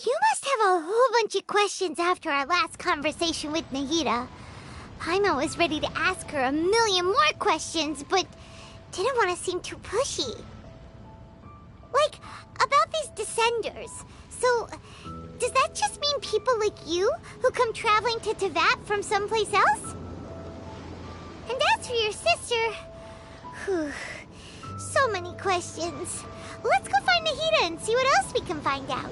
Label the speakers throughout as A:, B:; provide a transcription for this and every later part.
A: You must have a whole bunch of questions after our last conversation with Nahida. Paimon was ready to ask her a million more questions, but didn't want to seem too pushy. Like, about these Descenders. So, does that just mean people like you who come traveling to Teyvat from someplace else? And as for your sister... Whew, so many questions. Let's go find Nahida and see what else we can find out.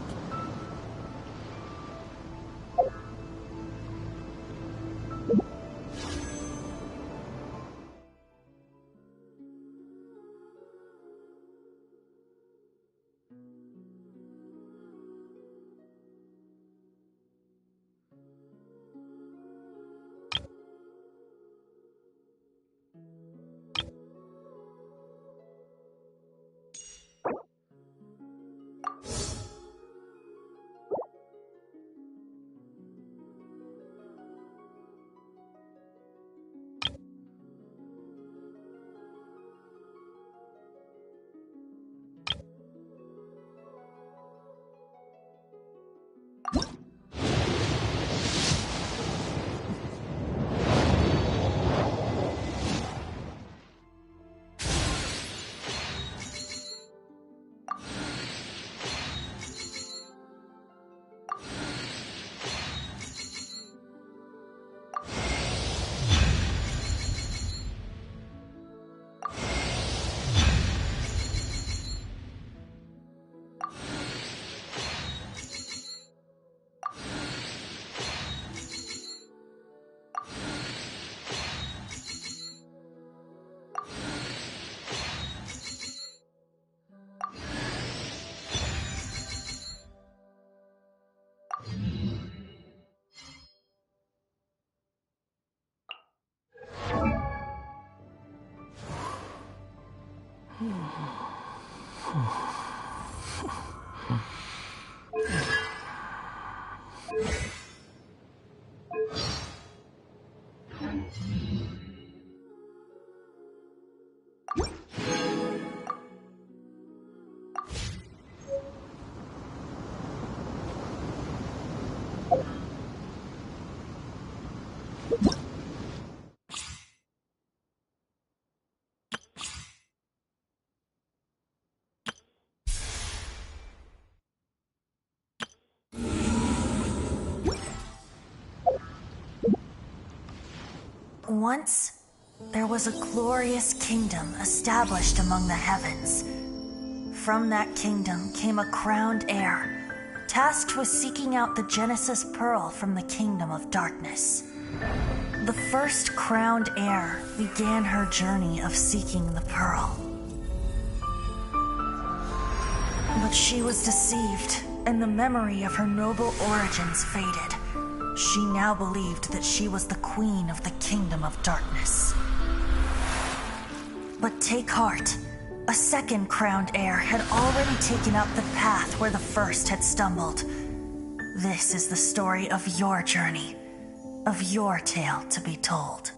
B: Once, there was a glorious kingdom established among the heavens. From that kingdom came a crowned heir, tasked with seeking out the Genesis Pearl from the kingdom of darkness. The first crowned heir began her journey of seeking the pearl. But she was deceived, and the memory of her noble origins faded. She now believed that she was the queen of the kingdom of darkness. But take heart. A second crowned heir had already taken up the path where the first had stumbled. This is the story of your journey, of your tale to be told.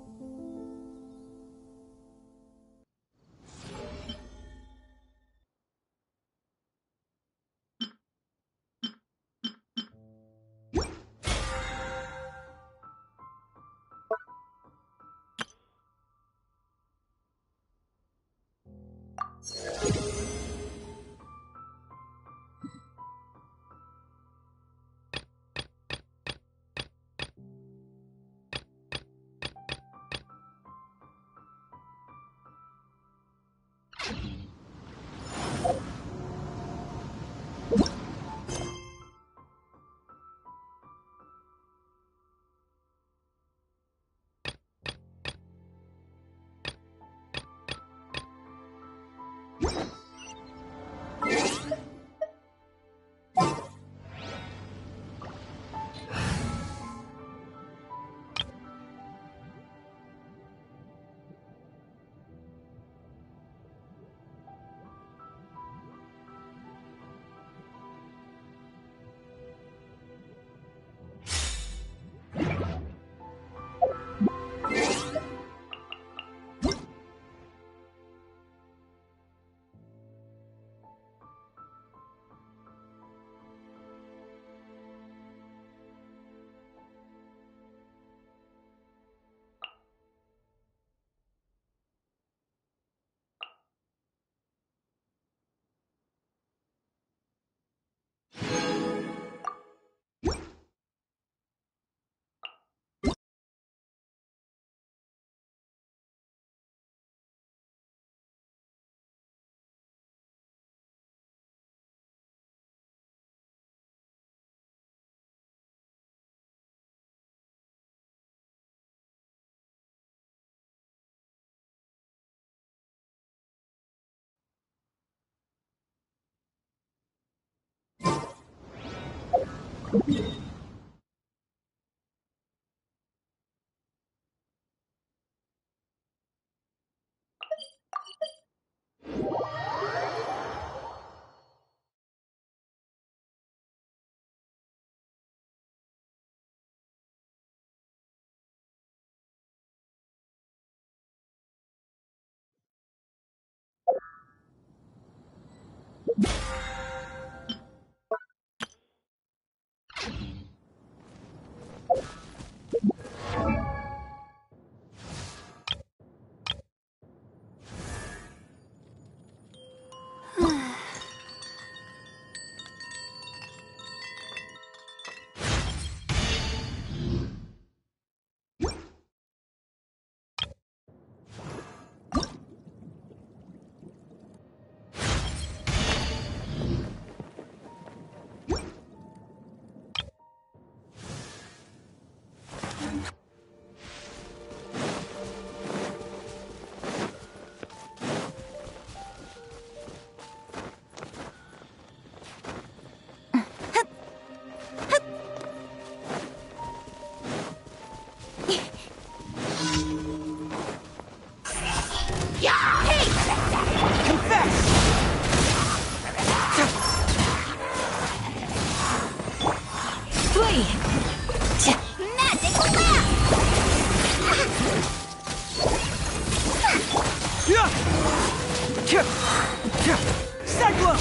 C: Cyclone!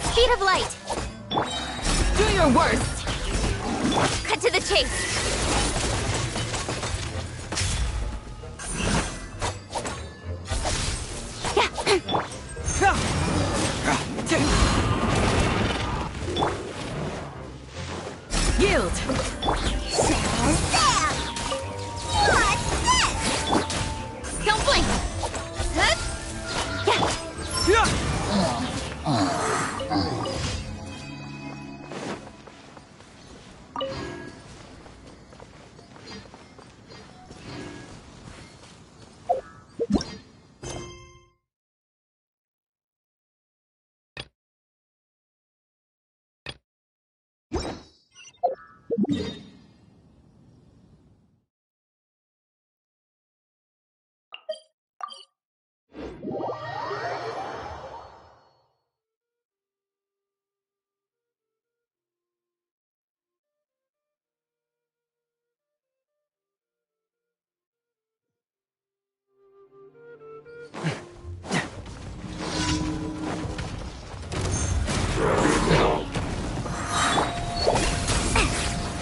A: Speed of light!
C: Do your worst!
A: Cut to the chase!
C: Yield!
A: What's this? Don't blink!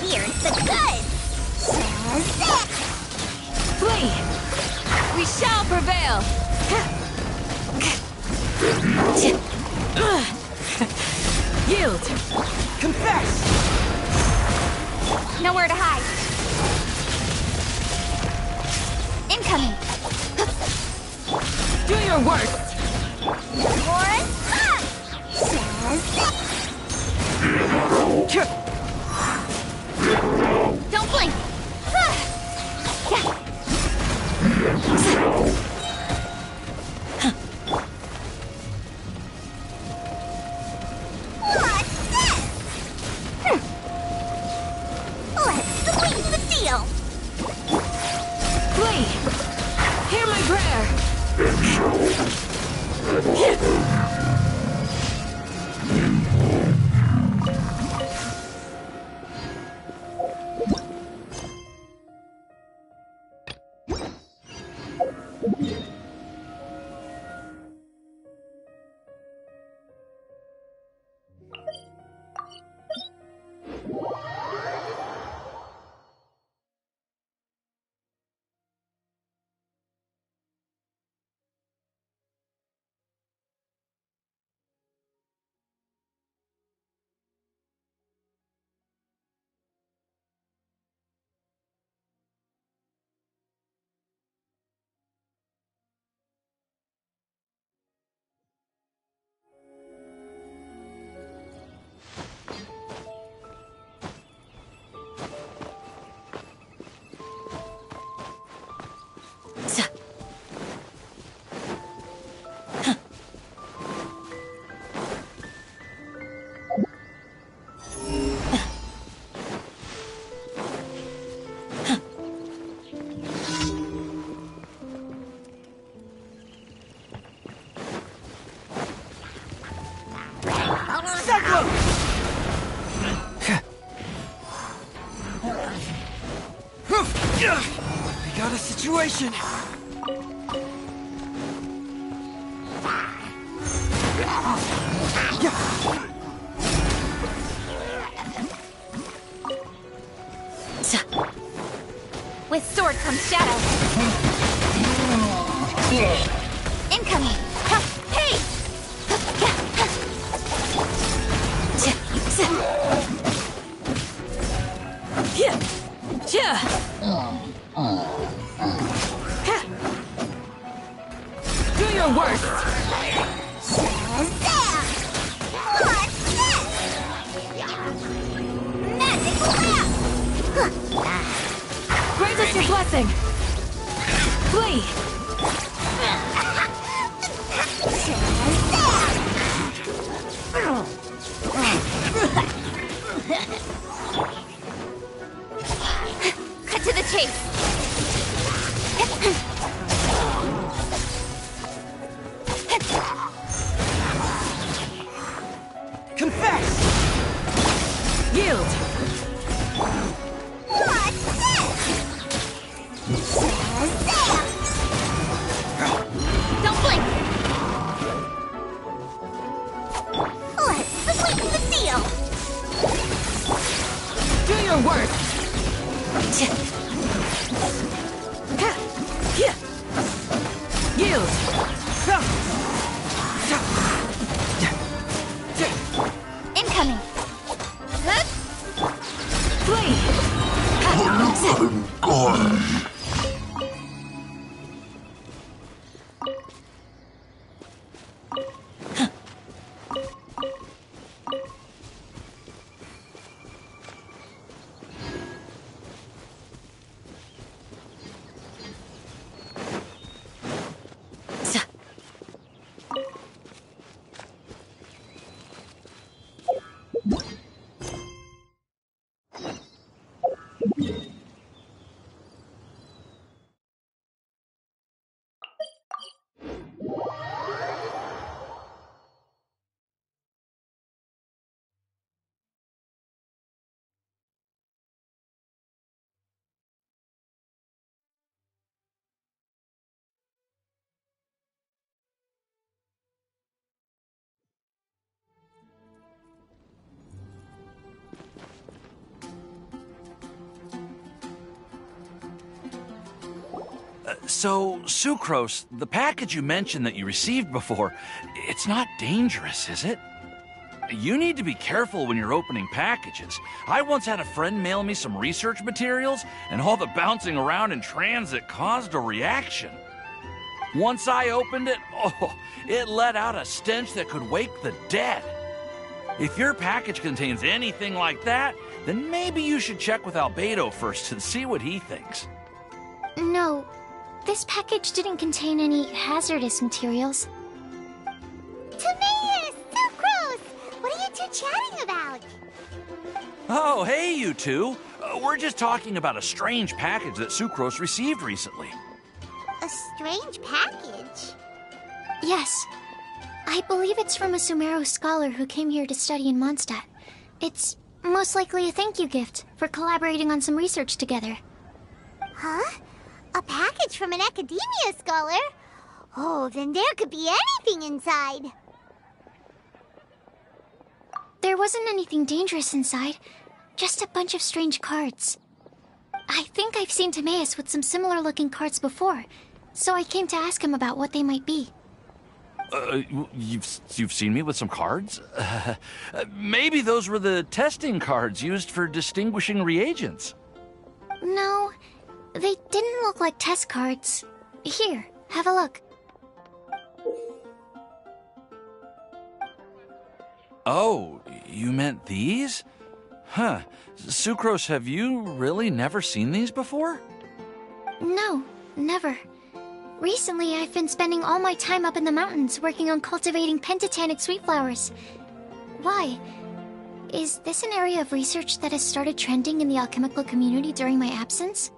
A: Here's the goods!
C: Flee! We shall prevail! Yield! Confess!
A: Nowhere to hide. Incoming!
C: Do your worst!
A: Don't blink! What's this? Let's squeeze the deal!
C: Flee! Hear my prayer!
D: We got a situation.
A: With sword comes shadow. Incoming. Hey!
C: Do your worst.
A: What's this? Magical lamp!
C: Grant us your blessing. Flee.
A: Cut to the chase.
D: Confess!
C: Yield.
A: What's this? Don't blink. Let's sweeten the deal.
C: Do your worst. Yield.
A: Incoming.
C: Flee.
E: So, Sucrose, the package you mentioned that you received before, it's not dangerous, is it? You need to be careful when you're opening packages. I once had a friend mail me some research materials, and all the bouncing around in transit caused a reaction. Once I opened it, it let out a stench that could wake the dead. If your package contains anything like that, then maybe you should check with Albedo first and see what he thinks.
A: No, this package didn't contain any hazardous materials. Timaeus! Sucrose! What are you two chatting about?
E: Oh, hey, you two. We're just talking about a strange package that Sucrose received recently.
A: A strange package? Yes. I believe it's from a Sumeru scholar who came here to study in Mondstadt. It's most likely a thank you gift for collaborating on some research together. Huh? A package from an academia scholar? Oh, then there could be anything inside. There wasn't anything dangerous inside, just a bunch of strange cards. I think I've seen Timaeus with some similar-looking cards before, so I came to ask him about what they might be.
E: You've seen me with some cards? Maybe those were the testing cards used for distinguishing reagents.
A: No, they didn't look like test cards. Here, have a look.
E: Oh, you meant these? Huh. Sucrose, have you really never seen these before?
A: No, never. Recently, I've been spending all my time up in the mountains working on cultivating pentatonic sweet flowers. Why? Is this an area of research that has started trending in the alchemical community during my absence?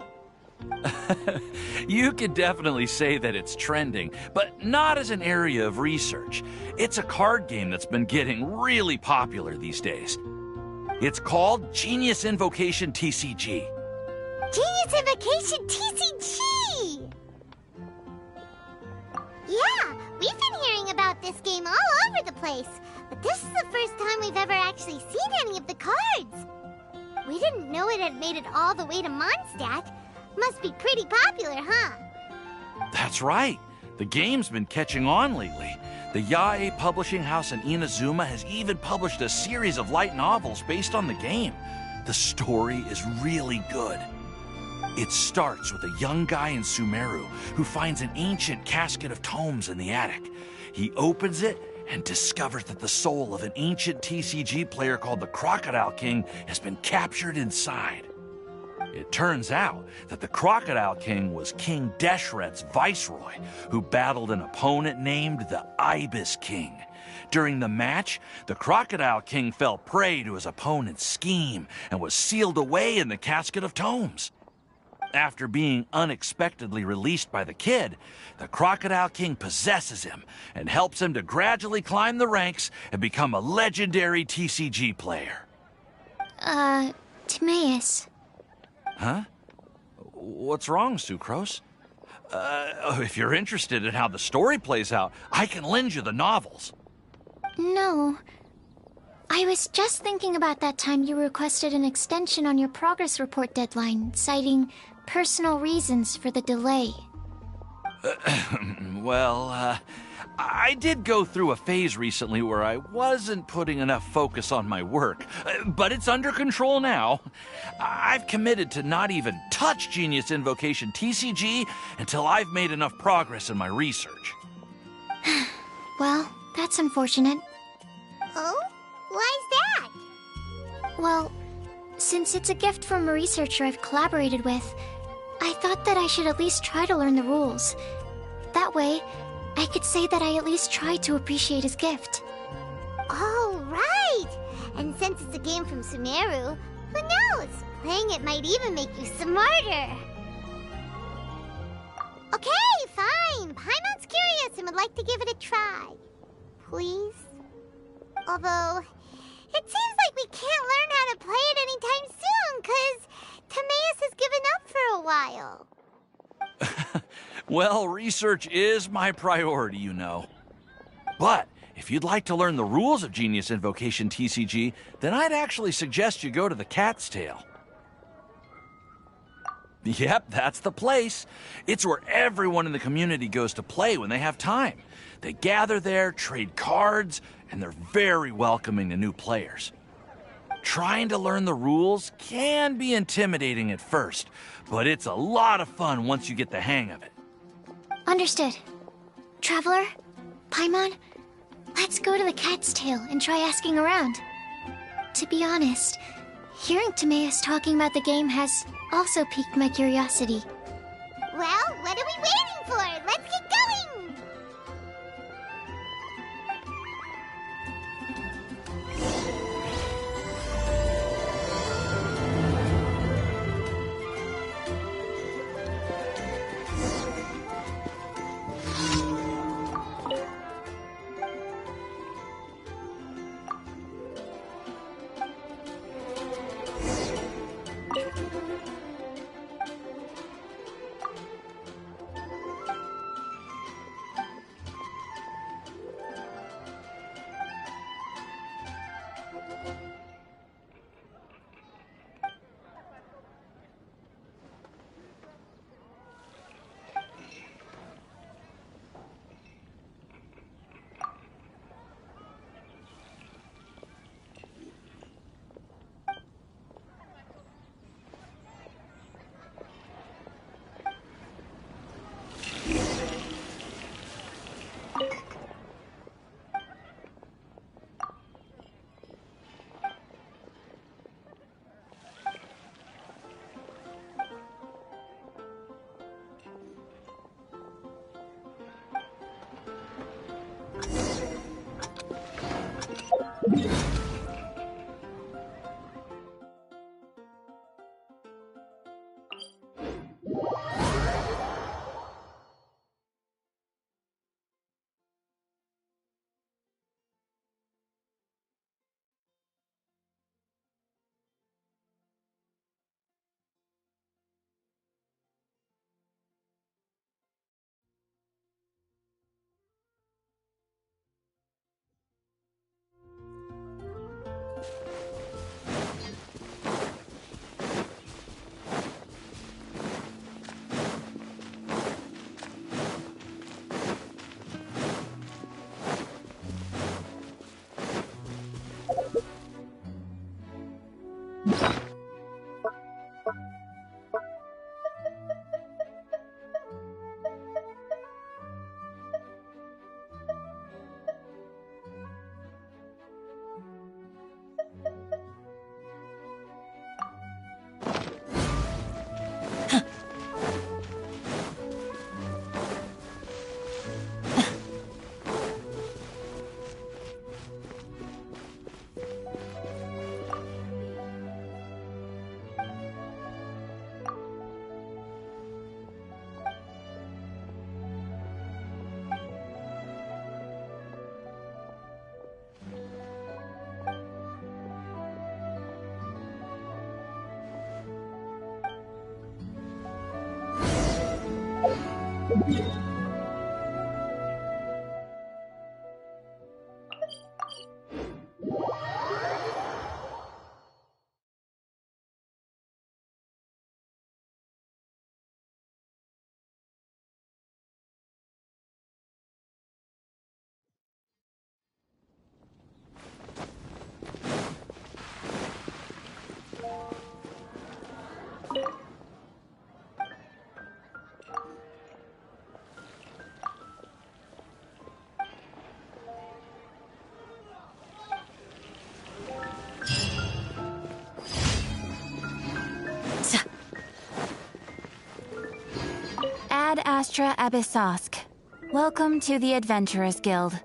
E: You could definitely say that it's trending, but not as an area of research. It's a card game that's been getting really popular these days. It's called Genius Invocation TCG.
A: Genius Invocation TCG! Yeah, we've been hearing about this game all over the place, but this is the first time we've ever actually seen any of the cards. We didn't know it had made it all the way to Mondstadt. Must be pretty popular, huh?
E: That's right. The game's been catching on lately. The Yae publishing house in Inazuma has even published a series of light novels based on the game. The story is really good. It starts with a young guy in Sumeru who finds an ancient casket of tomes in the attic. He opens it and discovers that the soul of an ancient TCG player called the Crocodile King has been captured inside. It turns out that the Crocodile King was King Deshret's viceroy, who battled an opponent named the Ibis King. During the match, the Crocodile King fell prey to his opponent's scheme and was sealed away in the casket of tomes. After being unexpectedly released by the kid, the Crocodile King possesses him and helps him to gradually climb the ranks and become a legendary TCG player.
A: Timaeus.
E: Huh? What's wrong, Sucrose? If you're interested in how the story plays out, I can lend you the novels.
F: No. I was just thinking about that time you requested an extension on your progress report deadline, citing personal reasons for the delay.
E: Well, I did go through a phase recently where I wasn't putting enough focus on my work, but it's under control now. I've committed to not even touch Genius Invocation TCG until I've made enough progress in my research.
F: Well, that's unfortunate.
A: Oh? Why's that?
F: Well, since it's a gift from a researcher I've collaborated with, I thought that I should at least try to learn the rules. That way, I could say that I at least tried to appreciate his gift.
A: Oh, right! And since it's a game from Sumeru, who knows? Playing it might even make you smarter. Okay, fine. Paimon's curious and would like to give it a try. Please? Although, it seems like we can't learn how to play it anytime soon, 'cause Timaeus has given up for a while.
E: Well, research is my priority, you know. But if you'd like to learn the rules of Genius Invocation TCG, then I'd actually suggest you go to the Cat's Tail. Yep, that's the place. It's where everyone in the community goes to play when they have time. They gather there, trade cards, and they're very welcoming to new players. Trying to learn the rules can be intimidating at first, but it's a lot of fun once you get the hang of it.
F: Understood. Traveler, Paimon, let's go to the Cat's Tail and try asking around. To be honest, hearing Timaeus talking about the game has also piqued my curiosity.
A: Well, what are we waiting for? Let's get going!
G: Ad Astra Abyssosk. Welcome to the Adventurers Guild.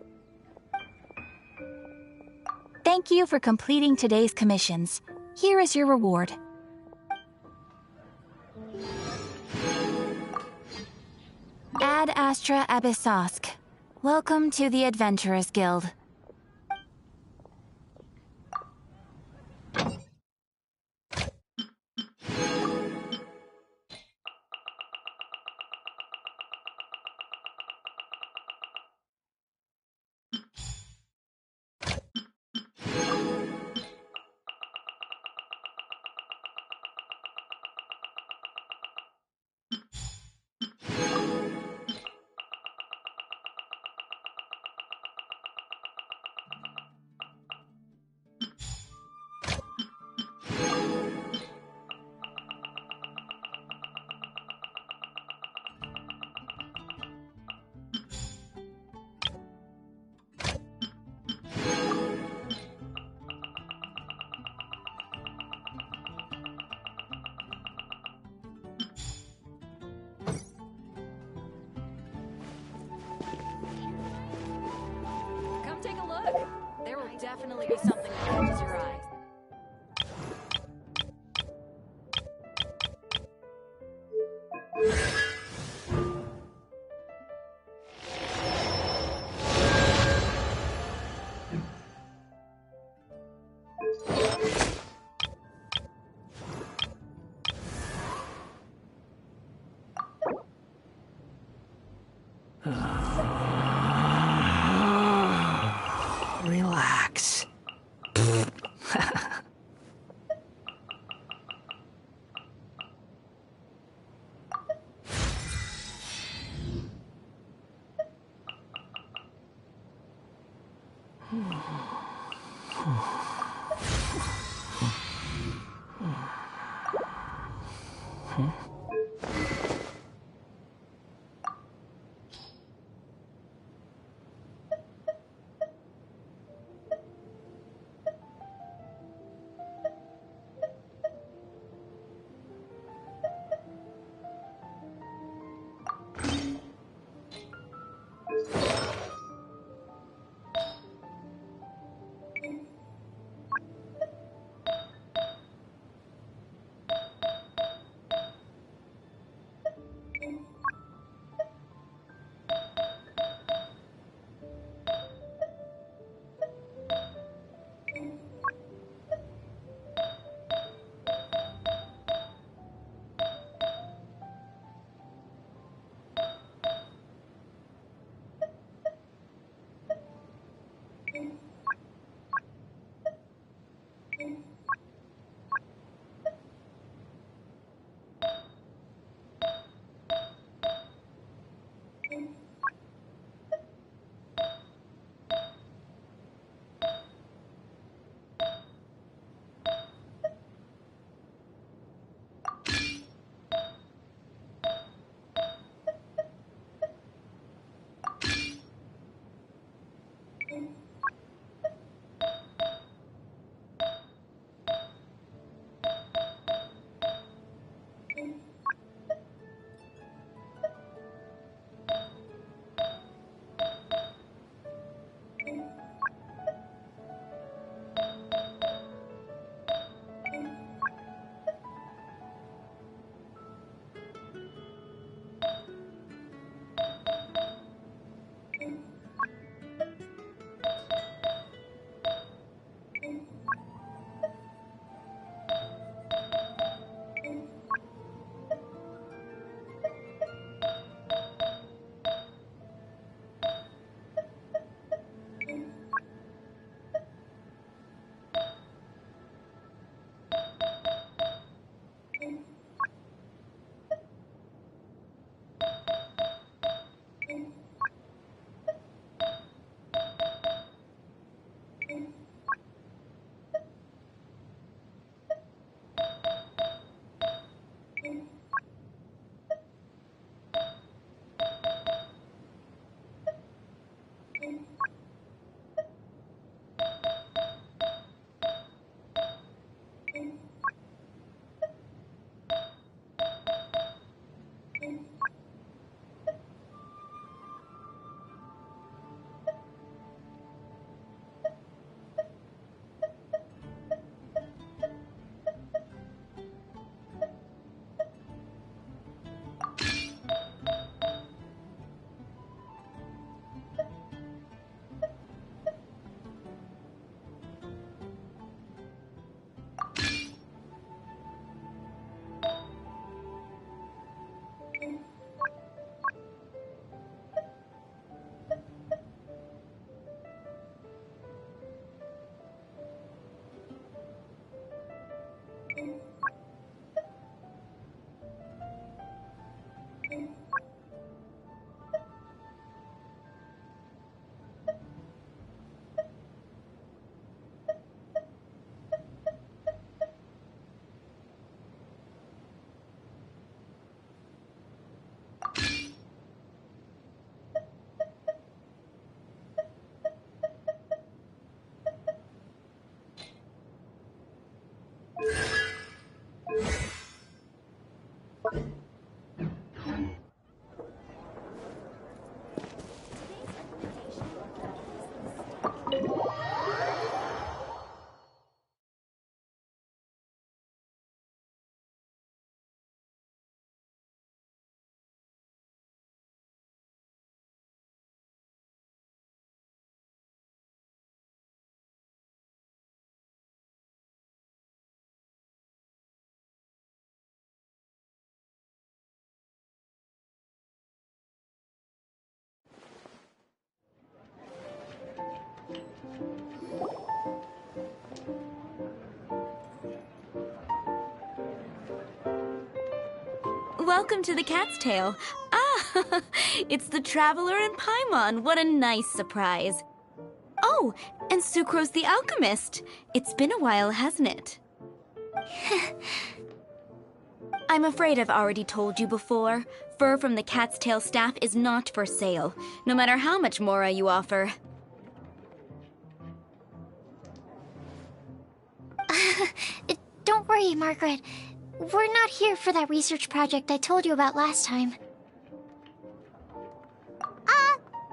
G: Thank you for completing today's commissions. Here is your reward. Ad Astra Abyssosk. Welcome to the Adventurers Guild.
C: Come take a look. There will definitely be something that catches your eye.
D: Relax.
G: Welcome to the Cat's Tail. Ah, it's the Traveler and Paimon. What a nice surprise. Oh, and Sucrose the Alchemist. It's been a while, hasn't it? I'm afraid I've already told you before. Fur from the Cat's Tail staff is not for sale, no matter how much Mora you offer.
F: Don't worry, Margaret. We're not here for that research project I told you about last time.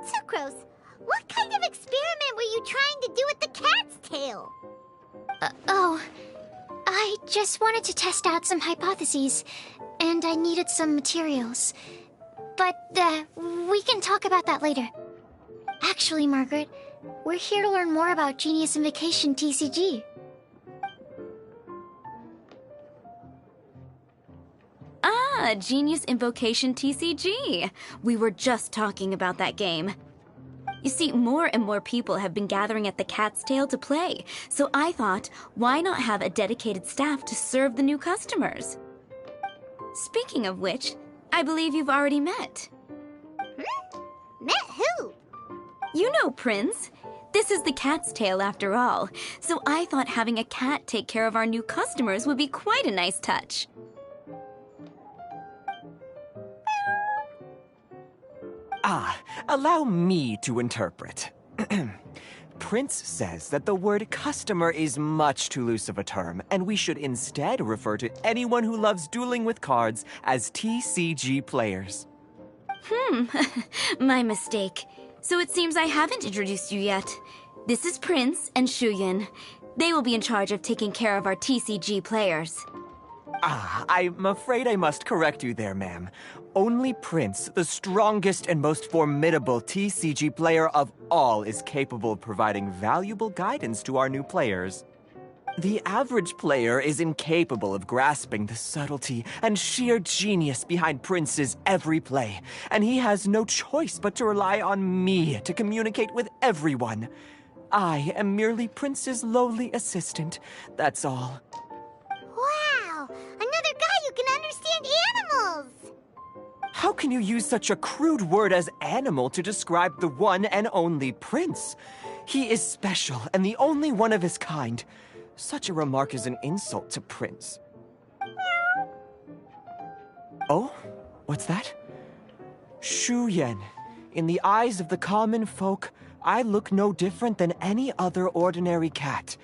A: Sucrose, what kind of experiment were you trying to do with the cat's tail?
F: I just wanted to test out some hypotheses, and I needed some materials. But, we can talk about that later. Actually, Margaret, we're here to learn more about Genius Invocation TCG.
G: Ah, Genius Invocation TCG. We were just talking about that game. You see, more and more people have been gathering at the Cat's Tail to play, so I thought, why not have a dedicated staff to serve the new customers? Speaking of which, I believe you've already met.
A: Met who?
G: You know Prince. This is the Cat's Tail after all, so I thought having a cat take care of our new customers would be quite a nice touch.
H: Allow me to interpret. Prince says that the word customer is much too loose of a term, and we should instead refer to anyone who loves dueling with cards as TCG players.
G: My mistake. So it seems I haven't introduced you yet. This is Prince and Shuyan. They will be in charge of taking care of our TCG players.
H: I'm afraid I must correct you there, ma'am. Only Prince, the strongest and most formidable TCG player of all, is capable of providing valuable guidance to our new players. The average player is incapable of grasping the subtlety and sheer genius behind Prince's every play, and he has no choice but to rely on me to communicate with everyone. I am merely Prince's lowly assistant, that's all.
A: Wow! Another guy who can understand animals!
H: How can you use such a crude word as animal to describe the one and only Prince? He is special and the only one of his kind. Such a remark is an insult to Prince. Oh? What's that? Shuyan. In the eyes of the common folk, I look no different than any other ordinary cat.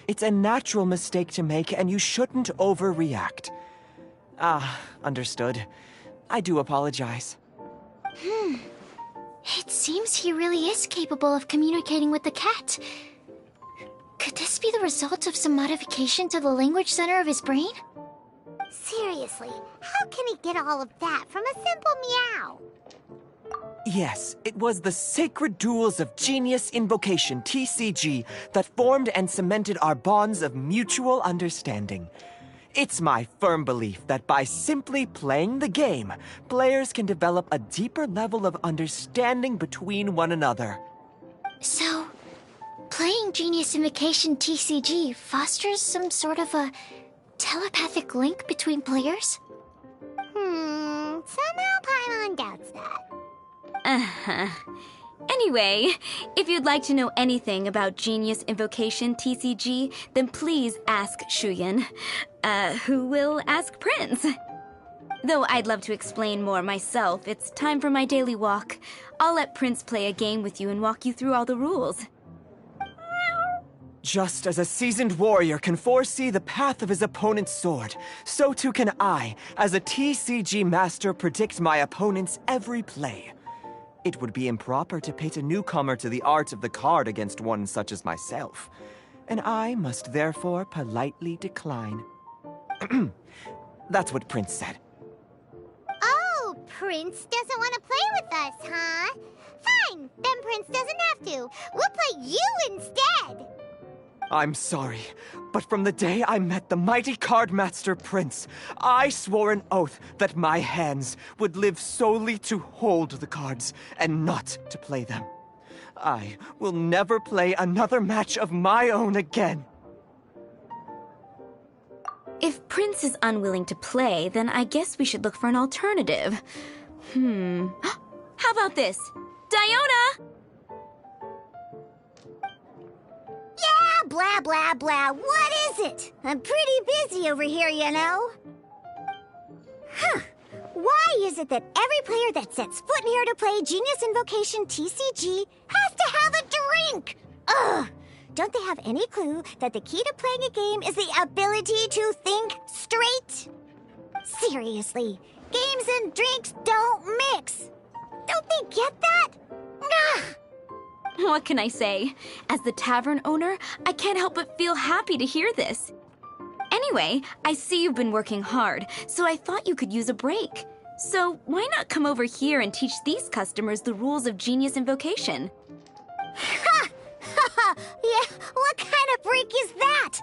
H: It's a natural mistake to make, and you shouldn't overreact. Understood. I do apologize.
F: It seems he really is capable of communicating with the cat. Could this be the result of some modification to the language center of his brain?
A: Seriously, how can he get all of that from a simple meow?
H: Yes, it was the sacred duels of Genius Invocation, TCG, that formed and cemented our bonds of mutual understanding. It's my firm belief that by simply playing the game, players can develop a deeper level of understanding between one another.
F: So, playing Genius Invocation TCG fosters some sort of a telepathic link between players?
A: Somehow Paimon doubts that.
G: Anyway, if you'd like to know anything about Genius Invocation TCG, then please ask Shuyan, who will ask Prince. Though I'd love to explain more myself, it's time for my daily walk. I'll let Prince play a game with you and walk you through all the rules.
H: Just as a seasoned warrior can foresee the path of his opponent's sword, so too can I, as a TCG master, predict my opponent's every play. It would be improper to pit a newcomer to the art of the card against one such as myself, and I must therefore politely decline. That's what Prince said.
A: Oh, Prince doesn't want to play with us, huh? Fine, then Prince doesn't have to. We'll play you instead.
H: I'm sorry, but from the day I met the mighty Cardmaster Prince, I swore an oath that my hands would live solely to hold the cards and not to play them. I will never play another match of my own again.
G: If Prince is unwilling to play, then I guess we should look for an alternative. How about this? Diona!
A: Yeah, blah, blah, blah. What is it? I'm pretty busy over here, you know. Why is it that every player that sets foot in here to play Genius Invocation TCG has to have a drink? Ugh! Don't they have any clue that the key to playing a game is the ability to think straight? Seriously, games and drinks don't mix. Don't they get that? Ugh!
G: What can I say? As the tavern owner, I can't help but feel happy to hear this. Anyway, I see you've been working hard, so I thought you could use a break. So why not come over here and teach these customers the rules of Genius Invocation?
A: Ha! Yeah, what kind of break is that?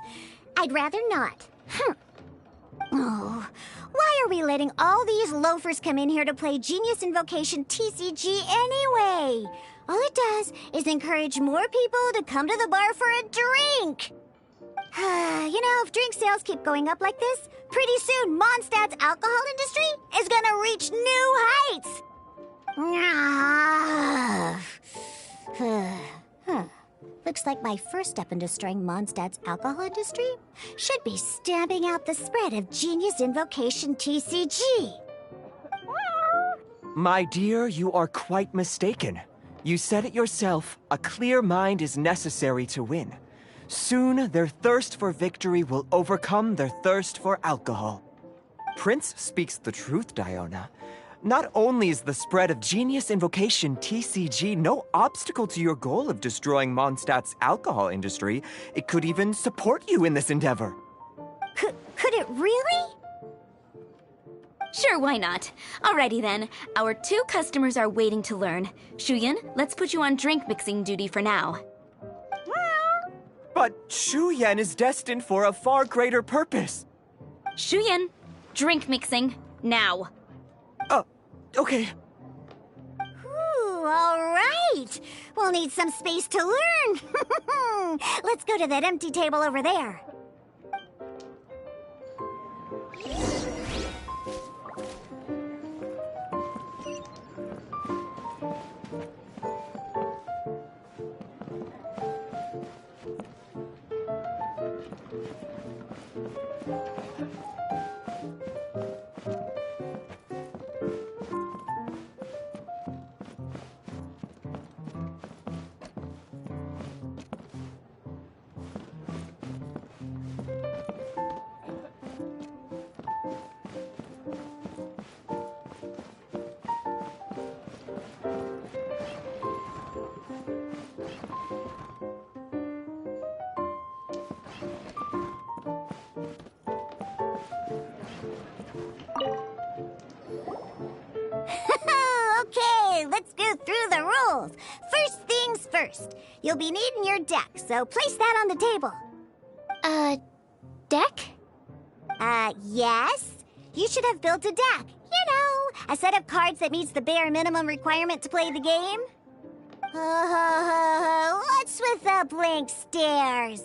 A: I'd rather not. Oh, why are we letting all these loafers come in here to play Genius Invocation TCG anyway? All it does is encourage more people to come to the bar for a drink. You know, if drink sales keep going up like this, pretty soon Mondstadt's alcohol industry is gonna reach new heights. Looks like my first step in destroying Mondstadt's alcohol industry should be stamping out the spread of Genius Invocation TCG.
H: My dear, you are quite mistaken. You said it yourself, a clear mind is necessary to win. Soon, their thirst for victory will overcome their thirst for alcohol. Prince speaks the truth, Diona. Not only is the spread of Genius Invocation TCG no obstacle to your goal of destroying Mondstadt's alcohol industry, it could even support you in this endeavor.
A: Could it really?
G: Sure, why not? Alrighty then. Our 2 customers are waiting to learn. Shuyan, let's put you on drink mixing duty for now.
H: But Shuyan is destined for a far greater purpose.
G: Shuyan, drink mixing, now.
H: Okay.
A: Ooh, all right. We'll need some space to learn. Let's go to that empty table over there. Okay, let's go through the rules. First things first. You'll be needing your deck, so place that on the table.
F: Deck?
A: Yes. You should have built a deck. You know, a set of cards that meets the bare minimum requirement to play the game. What's with the blank stares?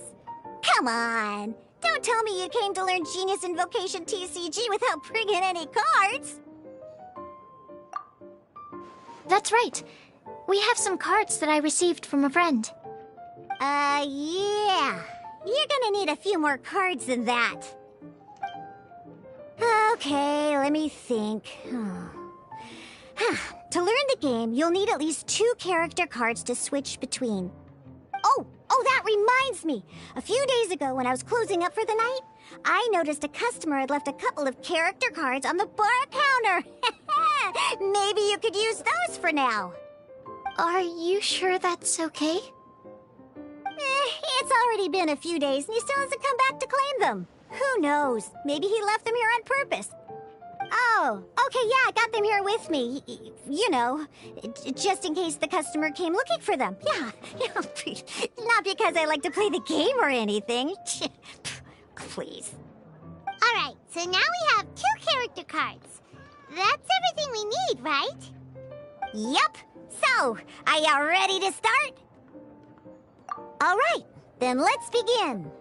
A: Come on. Don't tell me you came to learn Genius Invocation TCG without bringing any cards.
F: That's right. We have some cards that I received from a friend.
A: Yeah. You're gonna need a few more cards than that. Okay, let me think. To learn the game, you'll need at least 2 character cards to switch between.
I: Oh, that reminds me. A few days ago, when I was closing up for the night, I noticed a customer had left a couple of character cards on the bar counter. Maybe you could use those for now.
F: Are you sure that's okay?
I: It's already been a few days and he still hasn't come back to claim them. Who knows? Maybe he left them here on purpose. Oh, okay, yeah, I got them here with me. You know, just in case the customer came looking for them. Yeah, not because I like to play the game or anything. Please.
A: All right, so now we have 2 character cards. That's everything we need, right?
I: Yep. So, are you ready to start? All right, then let's begin.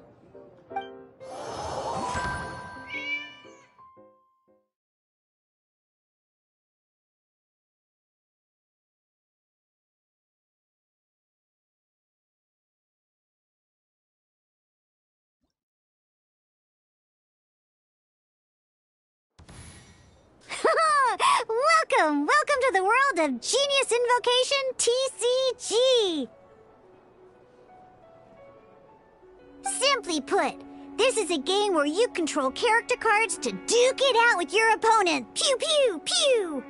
I: Welcome to the world of Genius Invocation TCG! Simply put, this is a game where you control character cards to duke it out with your opponent. Pew pew pew!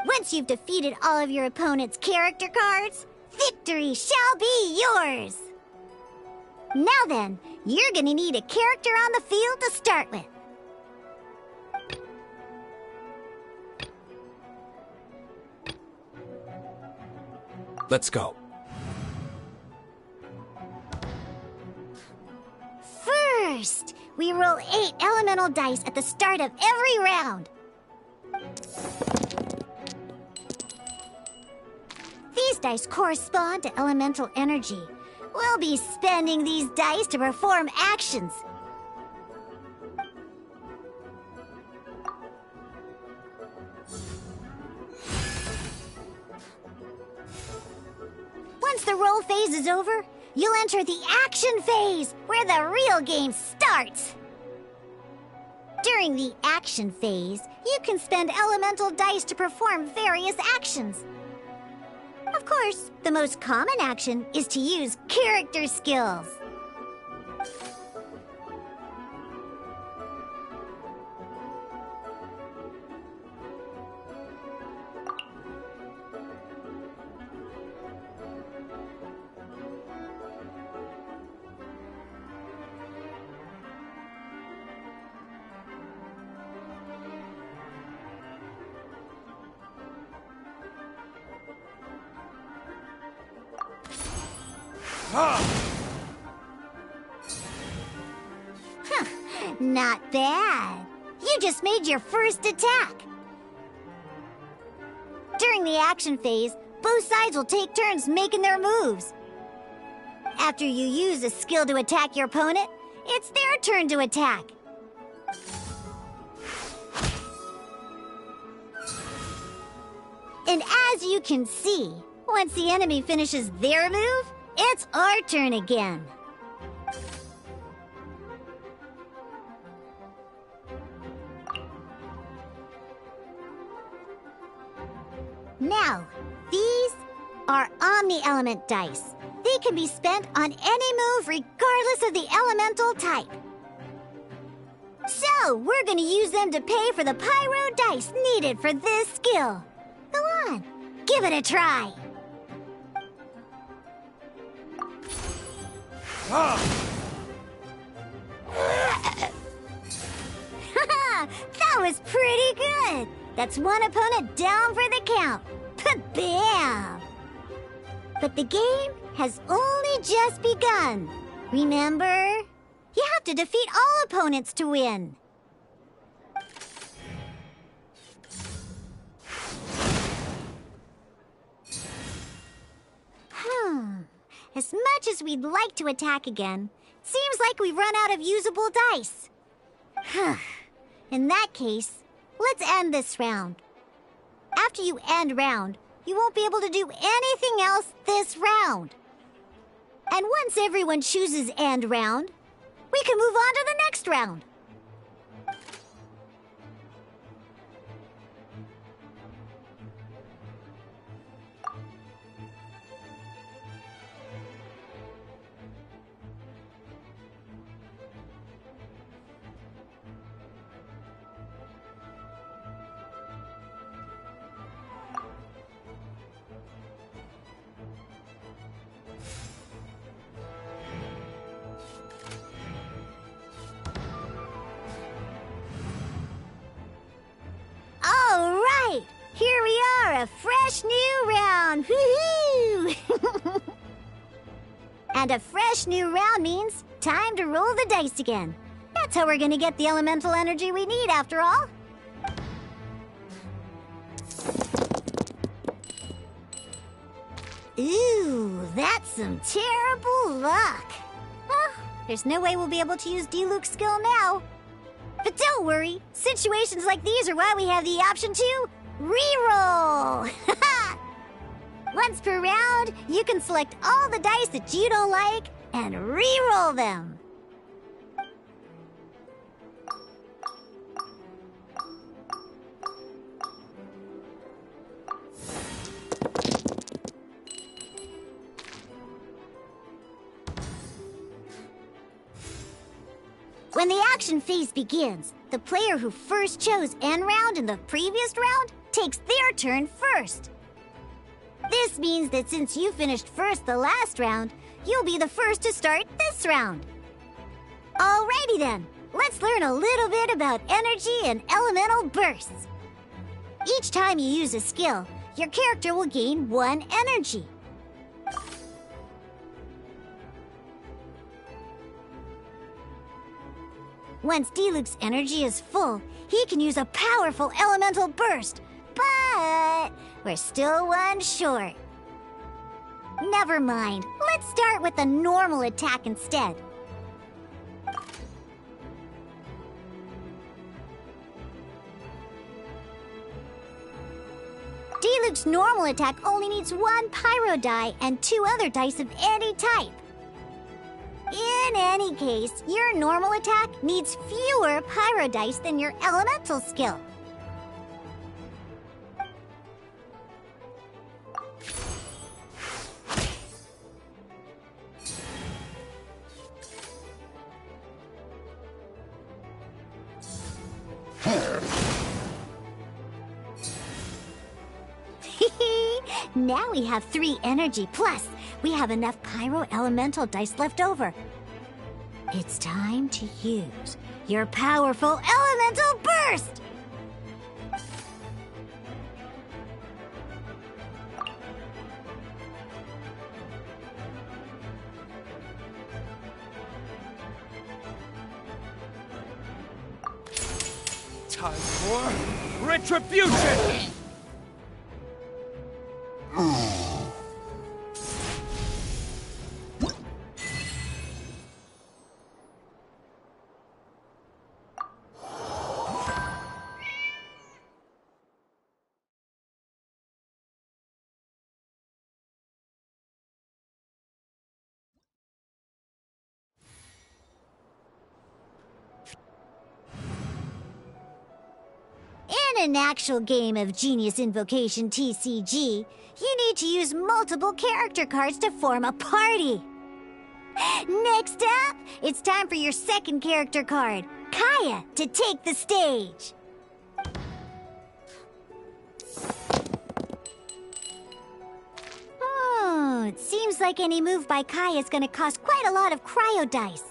I: Once you've defeated all of your opponent's character cards, victory shall be yours! Now then, you're gonna need a character on the field to start with.
D: Let's go.
I: First, we roll 8 elemental dice at the start of every round. These dice correspond to elemental energy. We'll be spending these dice to perform actions. Once the roll phase is over, you'll enter the action phase, where the real game starts. During the action phase, you can spend elemental dice to perform various actions. Of course, the most common action is to use character skills. Not bad. You just made your first attack. During the action phase, both sides will take turns making their moves. After you use a skill to attack your opponent, it's their turn to attack. And as you can see, once the enemy finishes their move, it's our turn again. Now, these are Omni-Element dice. They can be spent on any move regardless of the elemental type. So, we're gonna use them to pay for the pyro dice needed for this skill. Go on, give it a try. That was pretty good. That's one opponent down for the count. Bam! But the game has only just begun. Remember? You have to defeat all opponents to win. As much as we'd like to attack again, it seems like we've run out of usable dice. In that case, let's end this round. After you end round, you won't be able to do anything else this round. And once everyone chooses end round, we can move on to the next round. Here we are, a fresh new round! Woohoo! And a fresh new round means time to roll the dice again. That's how we're gonna get the elemental energy we need, after all. Ooh, that's some terrible luck. Well, there's no way we'll be able to use Diluc's skill now. But don't worry, situations like these are why we have the option to reroll. Once per round, you can select all the dice that you don't like and reroll them. When the action phase begins, the player who first chose end round in the previous round takes their turn first. This means that since you finished first the last round, you'll be the first to start this round. Alrighty then, let's learn a little bit about energy and elemental bursts. Each time you use a skill, your character will gain 1 energy. Once Diluc's energy is full, he can use a powerful elemental burst, but we're still 1 short. Never mind, let's start with a normal attack instead. Diluc's normal attack only needs 1 pyro die and 2 other dice of any type. In any case, your normal attack needs fewer pyro dice than your elemental skill. Now we have 3 energy, plus we have enough pyro elemental dice left over. It's time to use your powerful elemental burst!
D: Time for retribution!
I: In an actual game of Genius Invocation TCG, you need to use multiple character cards to form a party. Next up, it's time for your second character card, Kaya, to take the stage. It seems like any move by Kaya is going to cost quite a lot of cryo dice.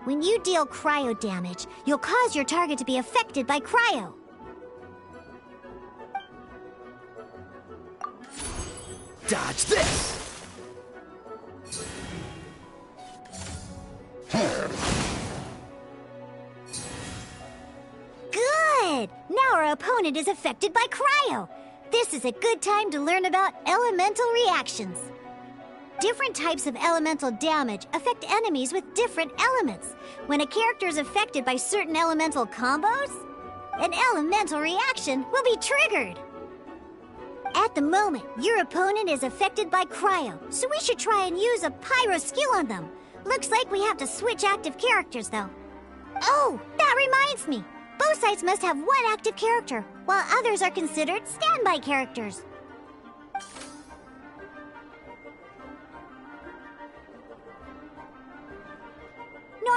I: When you deal cryo damage, you'll cause your target to be affected by cryo.
D: Dodge this!
I: Good! Now our opponent is affected by cryo. This is a good time to learn about elemental reactions. Different types of elemental damage affect enemies with different elements. When a character is affected by certain elemental combos, an elemental reaction will be triggered. At the moment, your opponent is affected by cryo, so we should try and use a pyro skill on them. Looks like we have to switch active characters, though. Oh, that reminds me. Both sides must have 1 active character, while others are considered standby characters.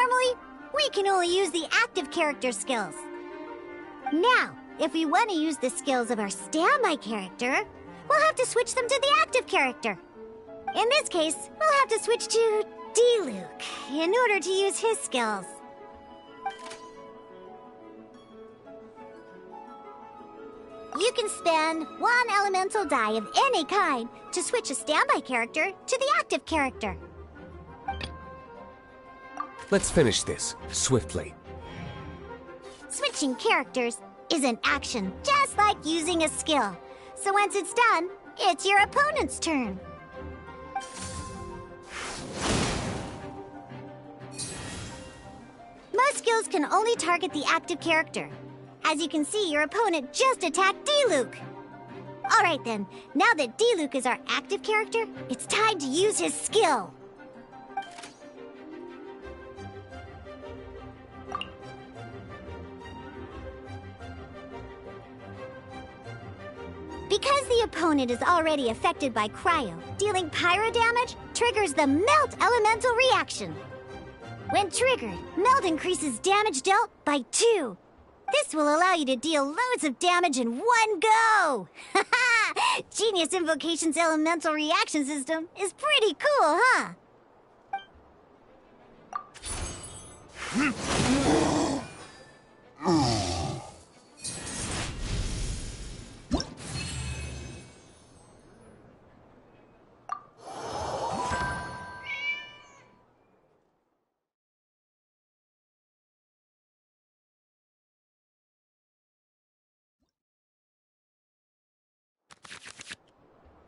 I: normally, we can only use the active character skills. Now, if we want to use the skills of our standby character, we'll have to switch them to the active character. In this case, we'll have to switch to D-Luke in order to use his skills. You can spend one elemental die of any kind to switch a standby character to the active character.
J: Let's finish this, swiftly.
I: Switching characters is an action, just like using a skill. So once it's done, it's your opponent's turn. Most skills can only target the active character. As you can see, your opponent just attacked D-Luke. Alright then, now that D-Luke is our active character, it's time to use his skill. Because the opponent is already affected by cryo, dealing pyro damage triggers the Melt Elemental reaction. When triggered, Melt increases damage dealt by 2. This will allow you to deal loads of damage in one go! Haha! Genius Invocation's elemental reaction system is pretty cool, huh?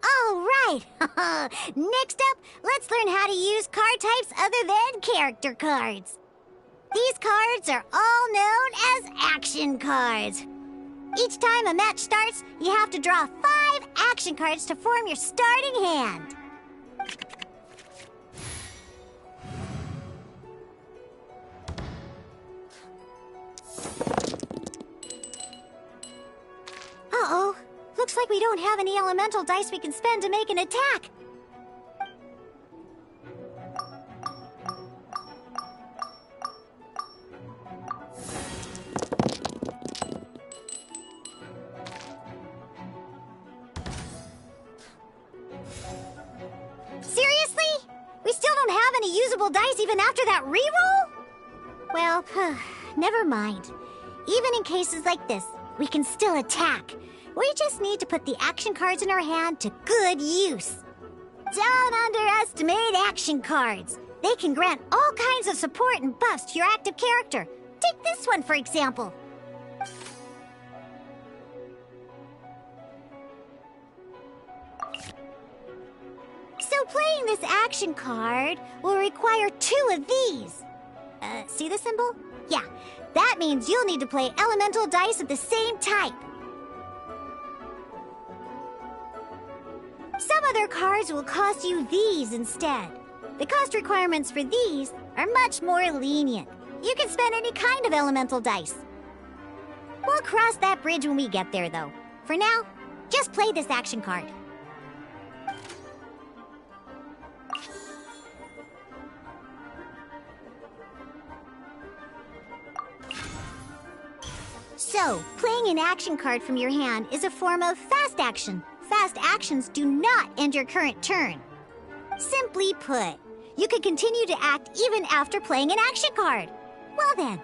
I: All right! Next up, let's learn how to use card types other than character cards. These cards are all known as action cards. Each time a match starts, you have to draw 5 action cards to form your starting hand. Uh-oh. Looks like we don't have any elemental dice we can spend to make an attack. Seriously? We still don't have any usable dice even after that reroll? Well, never mind. Even in cases like this, we can still attack. We just need to put the action cards in our hand to good use. Don't underestimate action cards. They can grant all kinds of support and buffs to your active character. Take this one, for example. So playing this action card will require 2 of these. See the symbol? Yeah, that means you'll need to play elemental dice of the same type. Some other cards will cost you these instead. The cost requirements for these are much more lenient. You can spend any kind of elemental dice. We'll cross that bridge when we get there, though. For now, just play this action card. So, playing an action card from your hand is a form of fast action. Fast actions do not end your current turn. Simply put, you can continue to act even after playing an action card. Well then,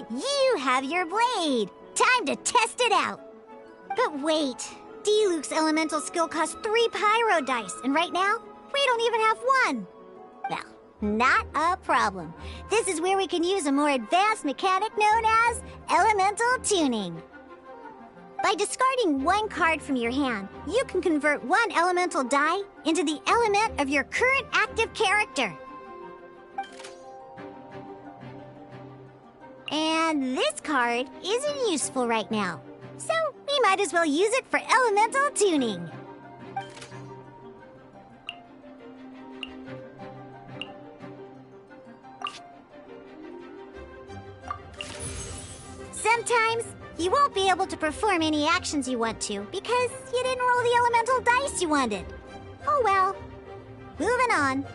I: you have your blade. Time to test it out. But wait, D-Luke's elemental skill costs 3 pyro dice, and right now, we don't even have 1. Well, not a problem. This is where we can use a more advanced mechanic known as elemental tuning. By discarding 1 card from your hand, you can convert 1 elemental die into the element of your current active character. And this card isn't useful right now, so we might as well use it for elemental tuning. Sometimes you won't be able to perform any actions you want to because you didn't roll the elemental dice you wanted. Oh well. Moving on.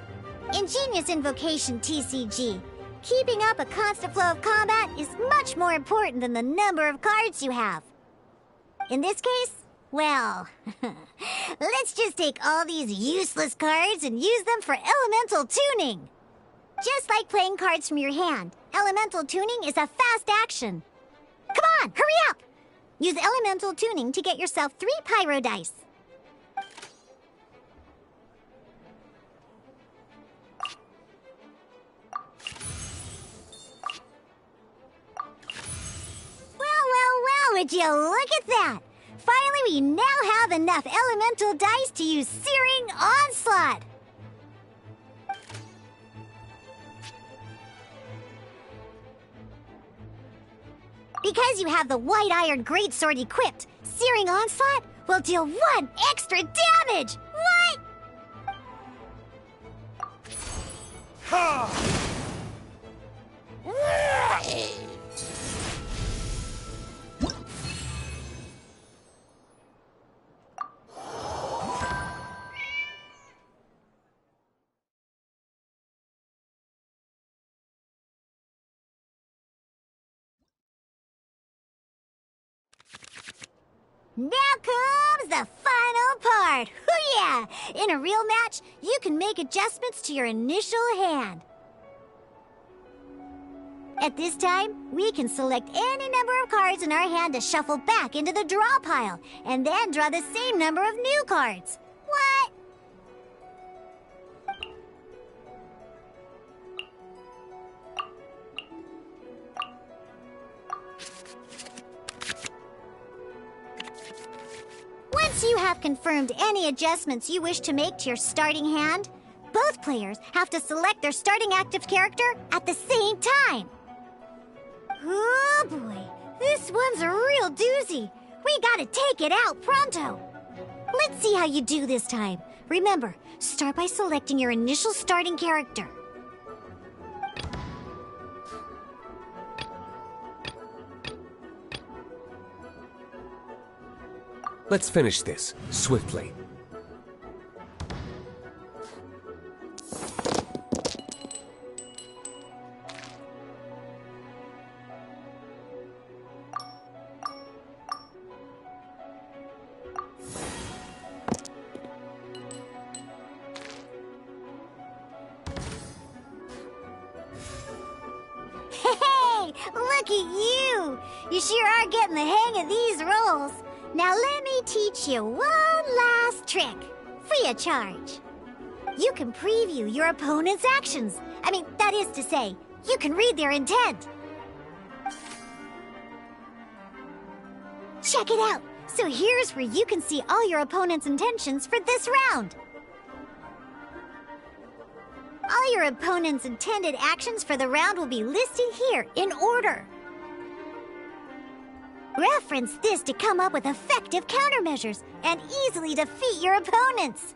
I: In Genius Invocation TCG, Keeping up a constant flow of combat is much more important than the number of cards you have. In this case, well, let's just take all these useless cards and use them for elemental tuning. Just like playing cards from your hand, elemental tuning is a fast action. Come on, hurry up! Use elemental tuning to get yourself 3 pyro dice. Well, would you look at that? Finally, we now have enough elemental dice to use Searing Onslaught. Because you have the White Iron Greatsword equipped, Searing Onslaught will deal 1 extra damage! What?
D: Ha!
I: Now comes the final part! Hoo yeah! In a real match, you can make adjustments to your initial hand. At this time, we can select any number of cards in our hand to shuffle back into the draw pile, and then draw the same number of new cards. What? Once you have confirmed any adjustments you wish to make to your starting hand, both players have to select their starting active character at the same time. Oh boy, this one's a real doozy. We gotta take it out pronto. Let's see how you do this time. Remember, start by selecting your initial starting character.
J: Let's finish this swiftly.
I: Hey, look at you! You sure are getting the hang of these rolls. Now let me teach you one last trick, free of charge. You can preview your opponent's actions. I mean, that is to say, you can read their intent. Check it out. So here's where you can see all your opponent's intentions for this round. All your opponent's intended actions for the round will be listed here in order. Reference this to come up with effective countermeasures and easily defeat your opponents.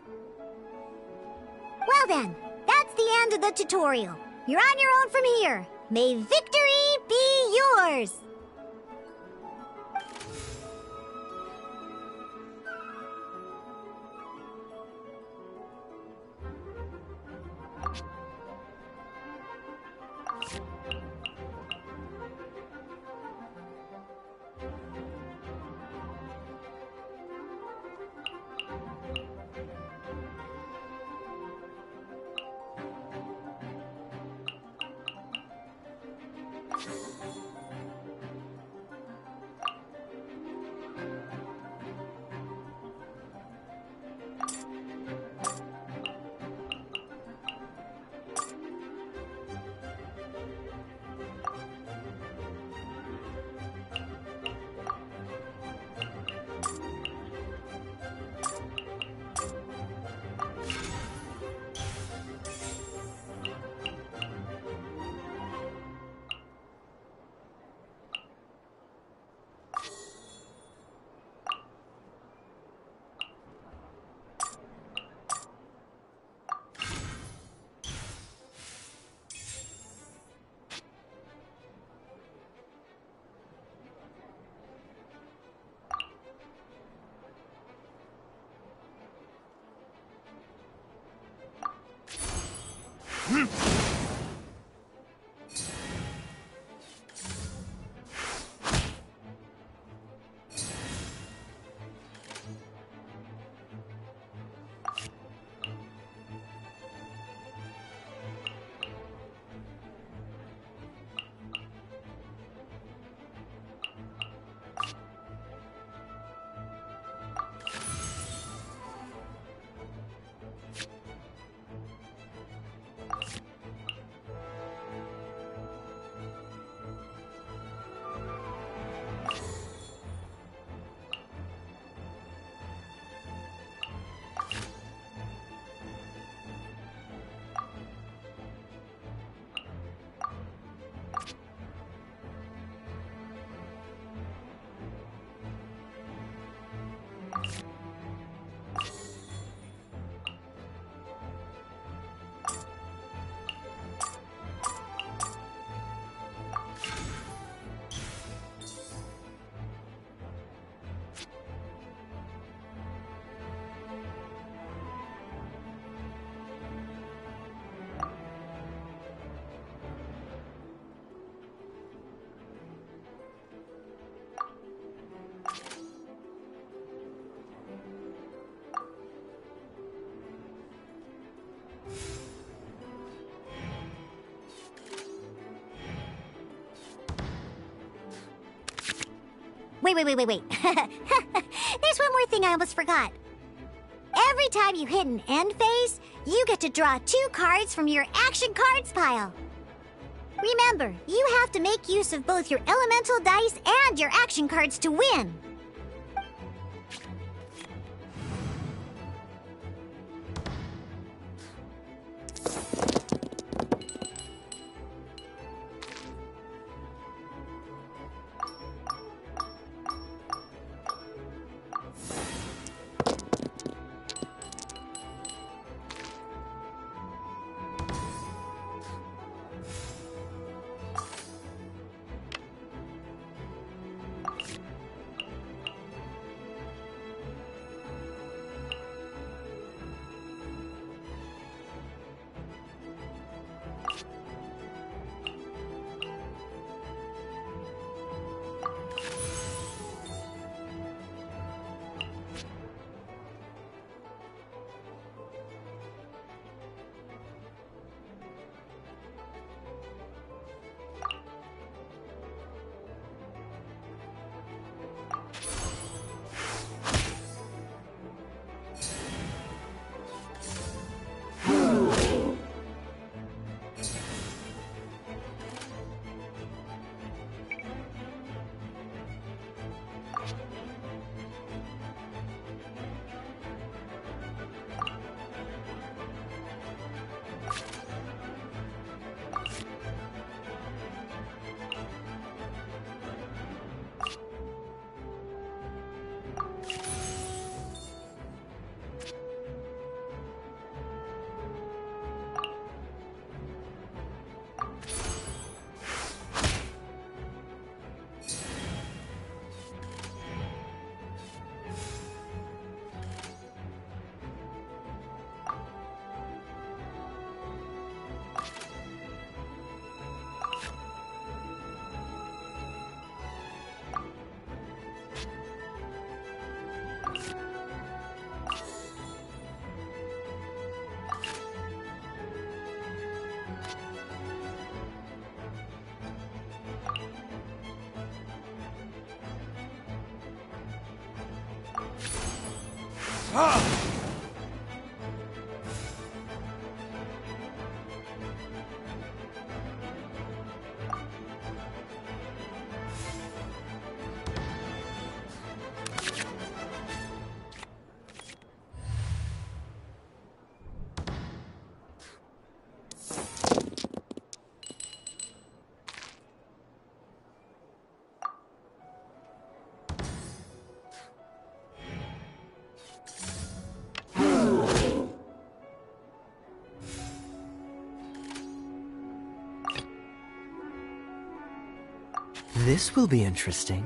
I: Well then, that's the end of the tutorial. You're on your own from here. May victory be yours! wait. There's one more thing I almost forgot. Every time you hit an end phase, you get to draw 2 cards from your action cards pile. Remember, you have to make use of both your elemental dice and your action cards to win.
H: This will be interesting.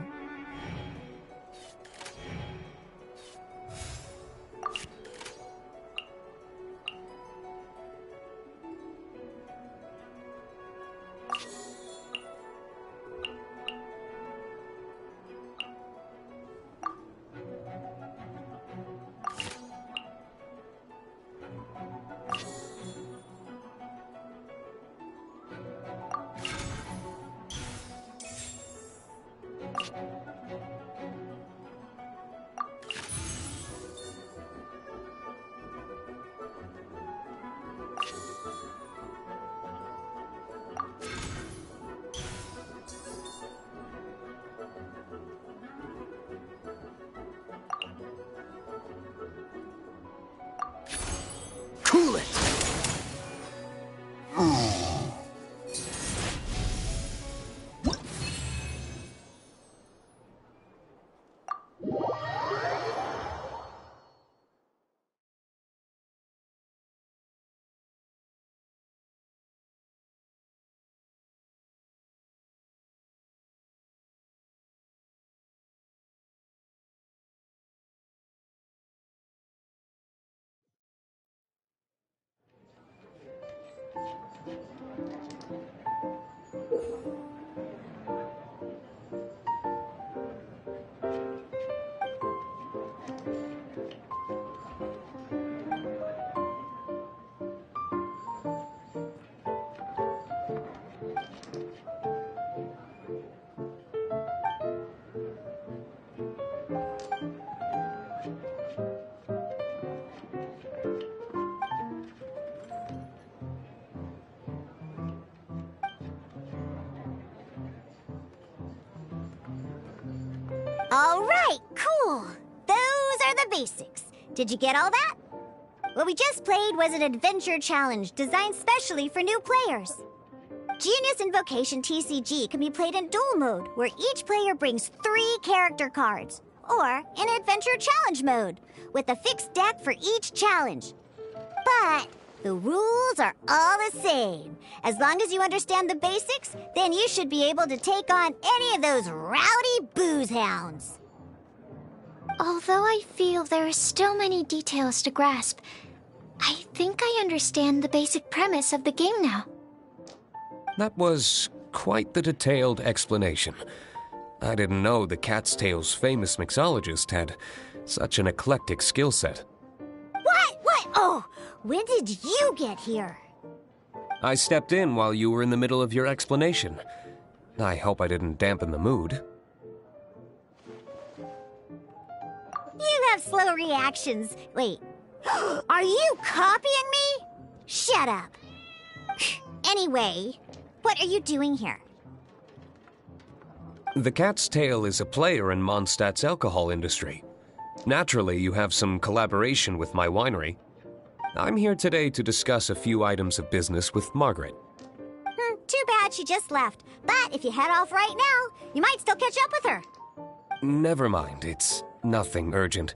I: basics. Did you get all that? What we just played was an adventure challenge designed specially for new players. Genius Invocation TCG can be played in duel mode, where each player brings 3 character cards, or in adventure challenge mode, with a fixed deck for each challenge. But the rules are all the same. As long as you understand the basics, then you should be able to take on any of those rowdy booze hounds.
F: Although I feel there are still many details to grasp, I think I understand the basic premise of the game now.
J: That was quite the detailed explanation. I didn't know the Cat's Tail's famous mixologist had such an eclectic skill set.
I: What? Oh, when did you get here?
J: I stepped in while you were in the middle of your explanation. I hope I didn't dampen the mood.
I: You have slow reactions. Wait, are you copying me? Shut up. Anyway, what are you doing here?
J: The Cat's Tail is a player in Mondstadt's alcohol industry. Naturally, you have some collaboration with my winery. I'm here today to discuss a few items of business with Margaret.
I: Too bad she just left. But if you head off right now, you might still catch up with her.
J: Never mind, it's nothing urgent.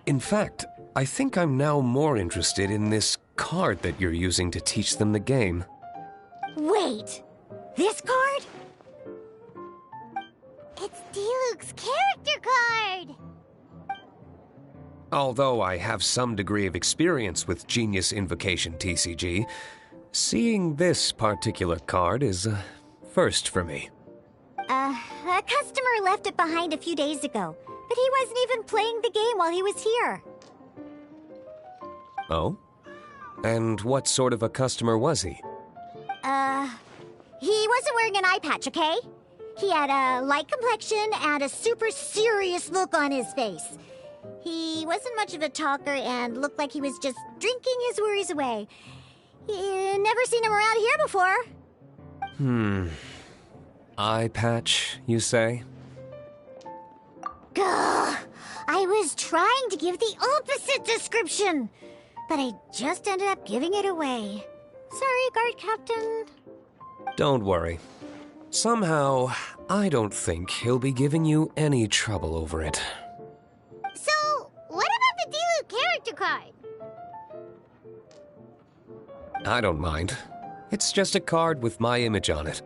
J: In fact, I think I'm now more interested in this card that you're using to teach them the game.
I: Wait, this card?
A: It's Diluc's character card!
J: Although I have some degree of experience with Genius Invocation TCG, seeing this particular card is a first for me.
I: A customer left it behind a few days ago, but he wasn't even playing the game while he was here.
J: Oh? And what sort of a customer was he?
I: He wasn't wearing an eye patch, okay? He had a light complexion and a super serious look on his face. He wasn't much of a talker and looked like he was just drinking his worries away. Never seen him around here before.
J: Eye patch, you say?
I: Gah! I was trying to give the opposite description, but I just ended up giving it away. Sorry, guard captain.
J: Don't worry. Somehow, I don't think he'll be giving you any trouble over it.
A: So, what about the Diluc character card?
J: I don't mind. It's just a card with my image on it.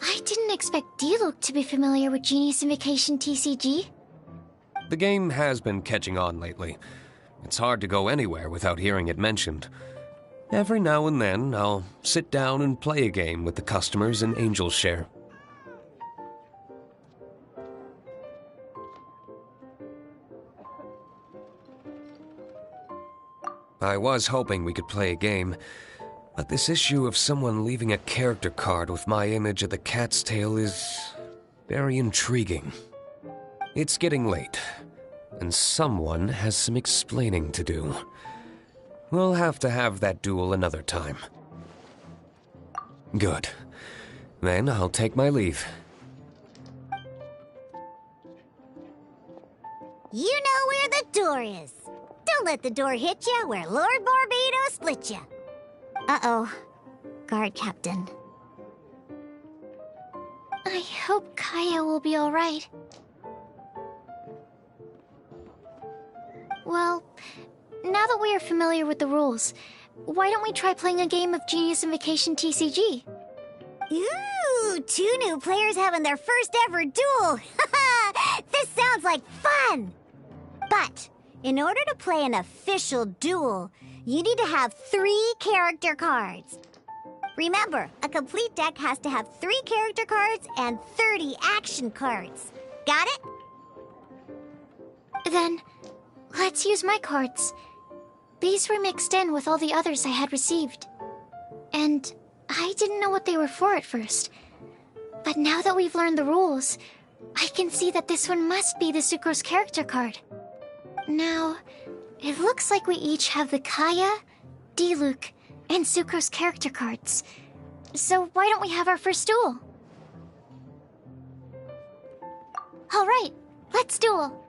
F: I didn't expect Diluc to be familiar with Genius Invocation TCG.
J: The game has been catching on lately. It's hard to go anywhere without hearing it mentioned. Every now and then, I'll sit down and play a game with the customers in Angel's Share. I was hoping we could play a game, but this issue of someone leaving a character card with my image of the Cat's Tail is very intriguing. It's getting late, and someone has some explaining to do. We'll have to have that duel another time. Good. Then I'll take my leave.
I: You know where the door is. Don't let the door hit you where Lord Barbados split you. Uh-oh. Guard captain.
F: I hope Kaya will be alright. Well, now that we are familiar with the rules, why don't we try playing a game of Genius Invocation TCG?
I: Ooh, 2 new players having their first ever duel. This sounds like fun! But in order to play an official duel, you need to have 3 character cards. Remember, a complete deck has to have 3 character cards and 30 action cards. Got it?
F: Then, let's use my cards. These were mixed in with all the others I had received. And I didn't know what they were for at first. But now that we've learned the rules, I can see that this one must be the Sucrose character card. Now, it looks like we each have the Kaya, Diluc, and Sucrose character cards. So why don't we have our first duel? Alright, let's duel.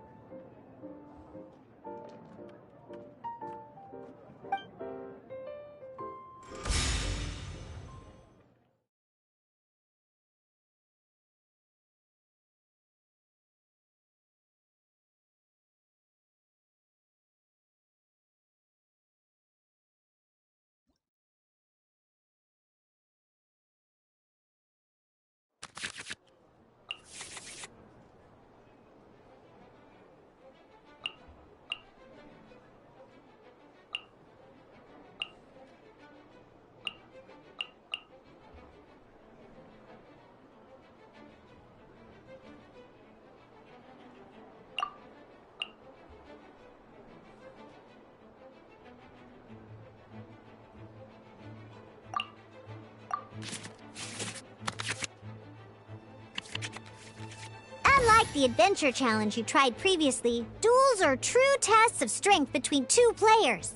I: the adventure challenge you tried previously, duels are true tests of strength between two players.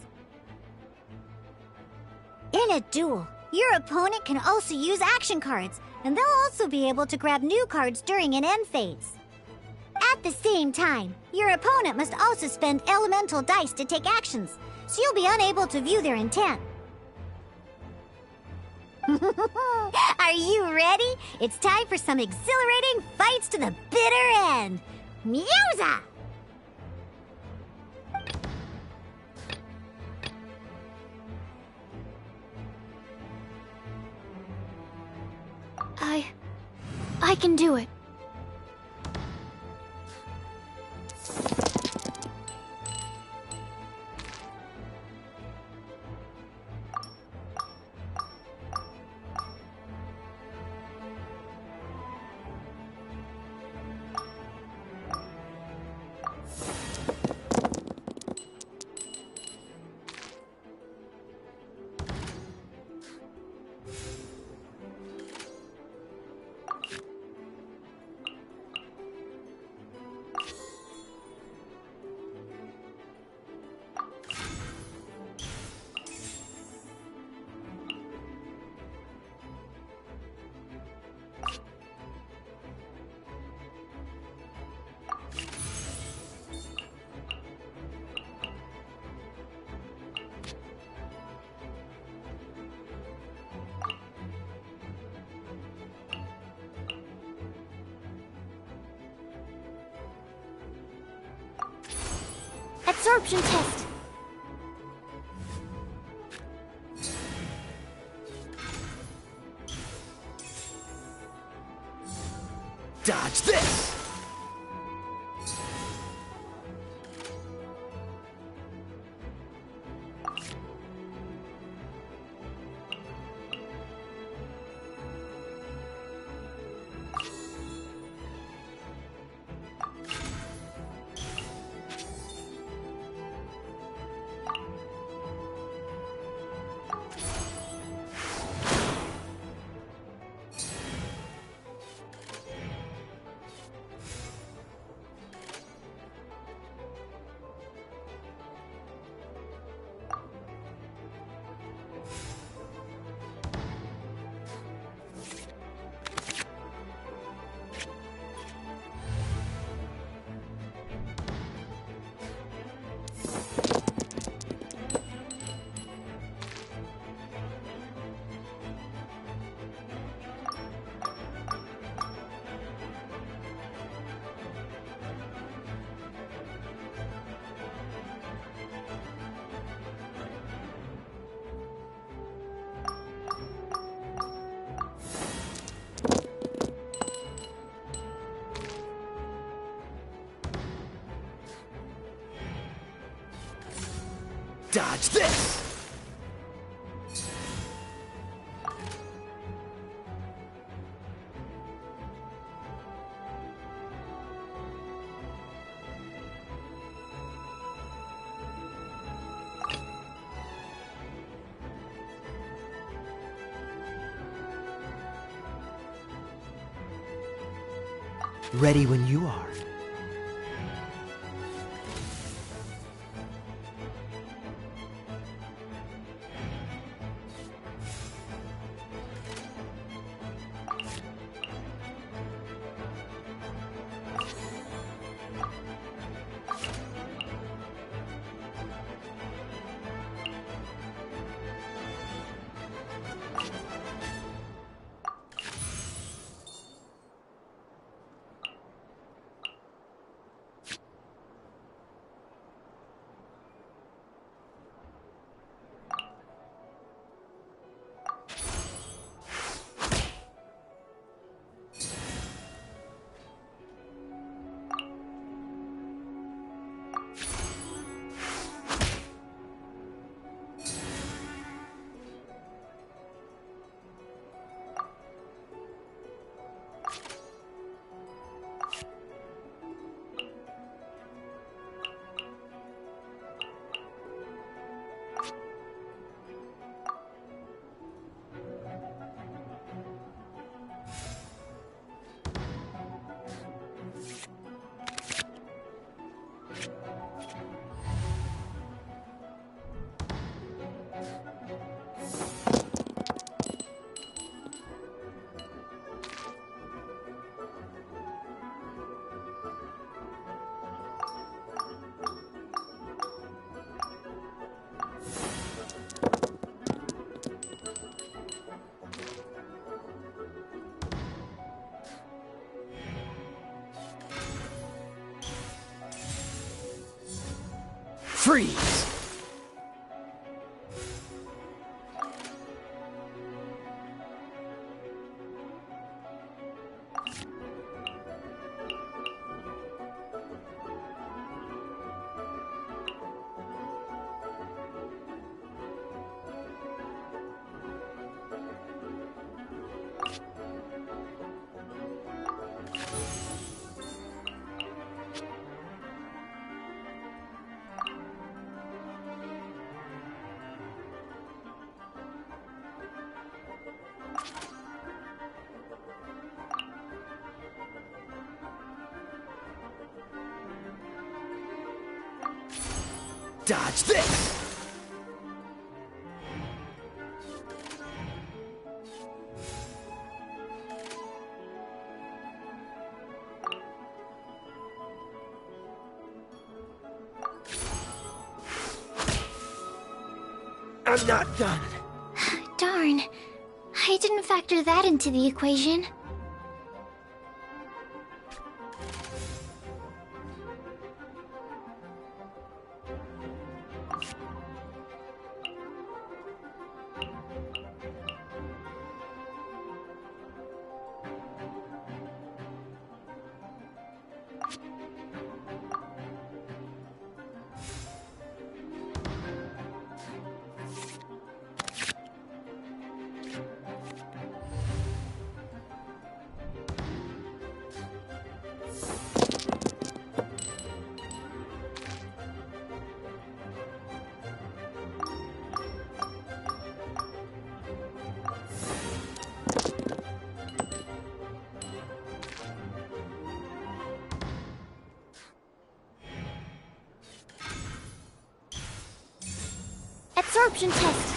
I: In a duel, your opponent can also use action cards, and they'll also be able to grab new cards during an end phase. At the same time, your opponent must also spend elemental dice to take actions, so you'll be unable to view their intent. Are you ready? It's time for some exhilarating fights to the bitter end. Musa!
F: I can do it. Absorption test.
D: Dodge this! Dodge this! Ready when you are. Freeze! Dodge this! I'm not done.
F: Darn. I didn't factor that into the equation. Absorption test.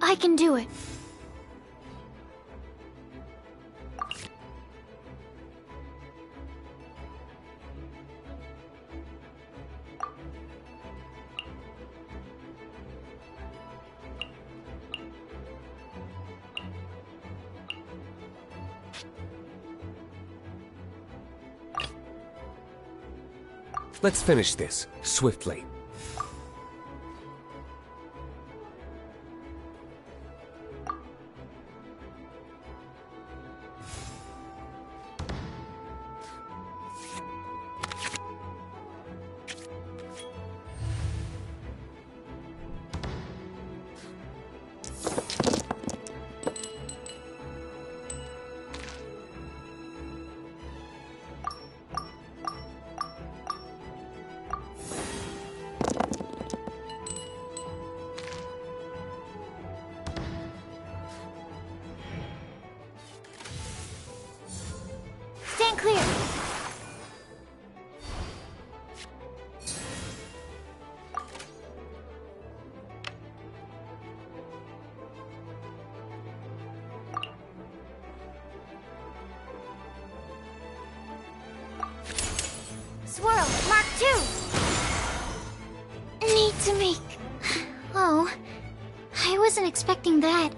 F: I can do it.
J: Let's finish this, swiftly.
F: Stand clear.
A: Swirl, Mark 2!
F: Need to make... Oh, I wasn't expecting that.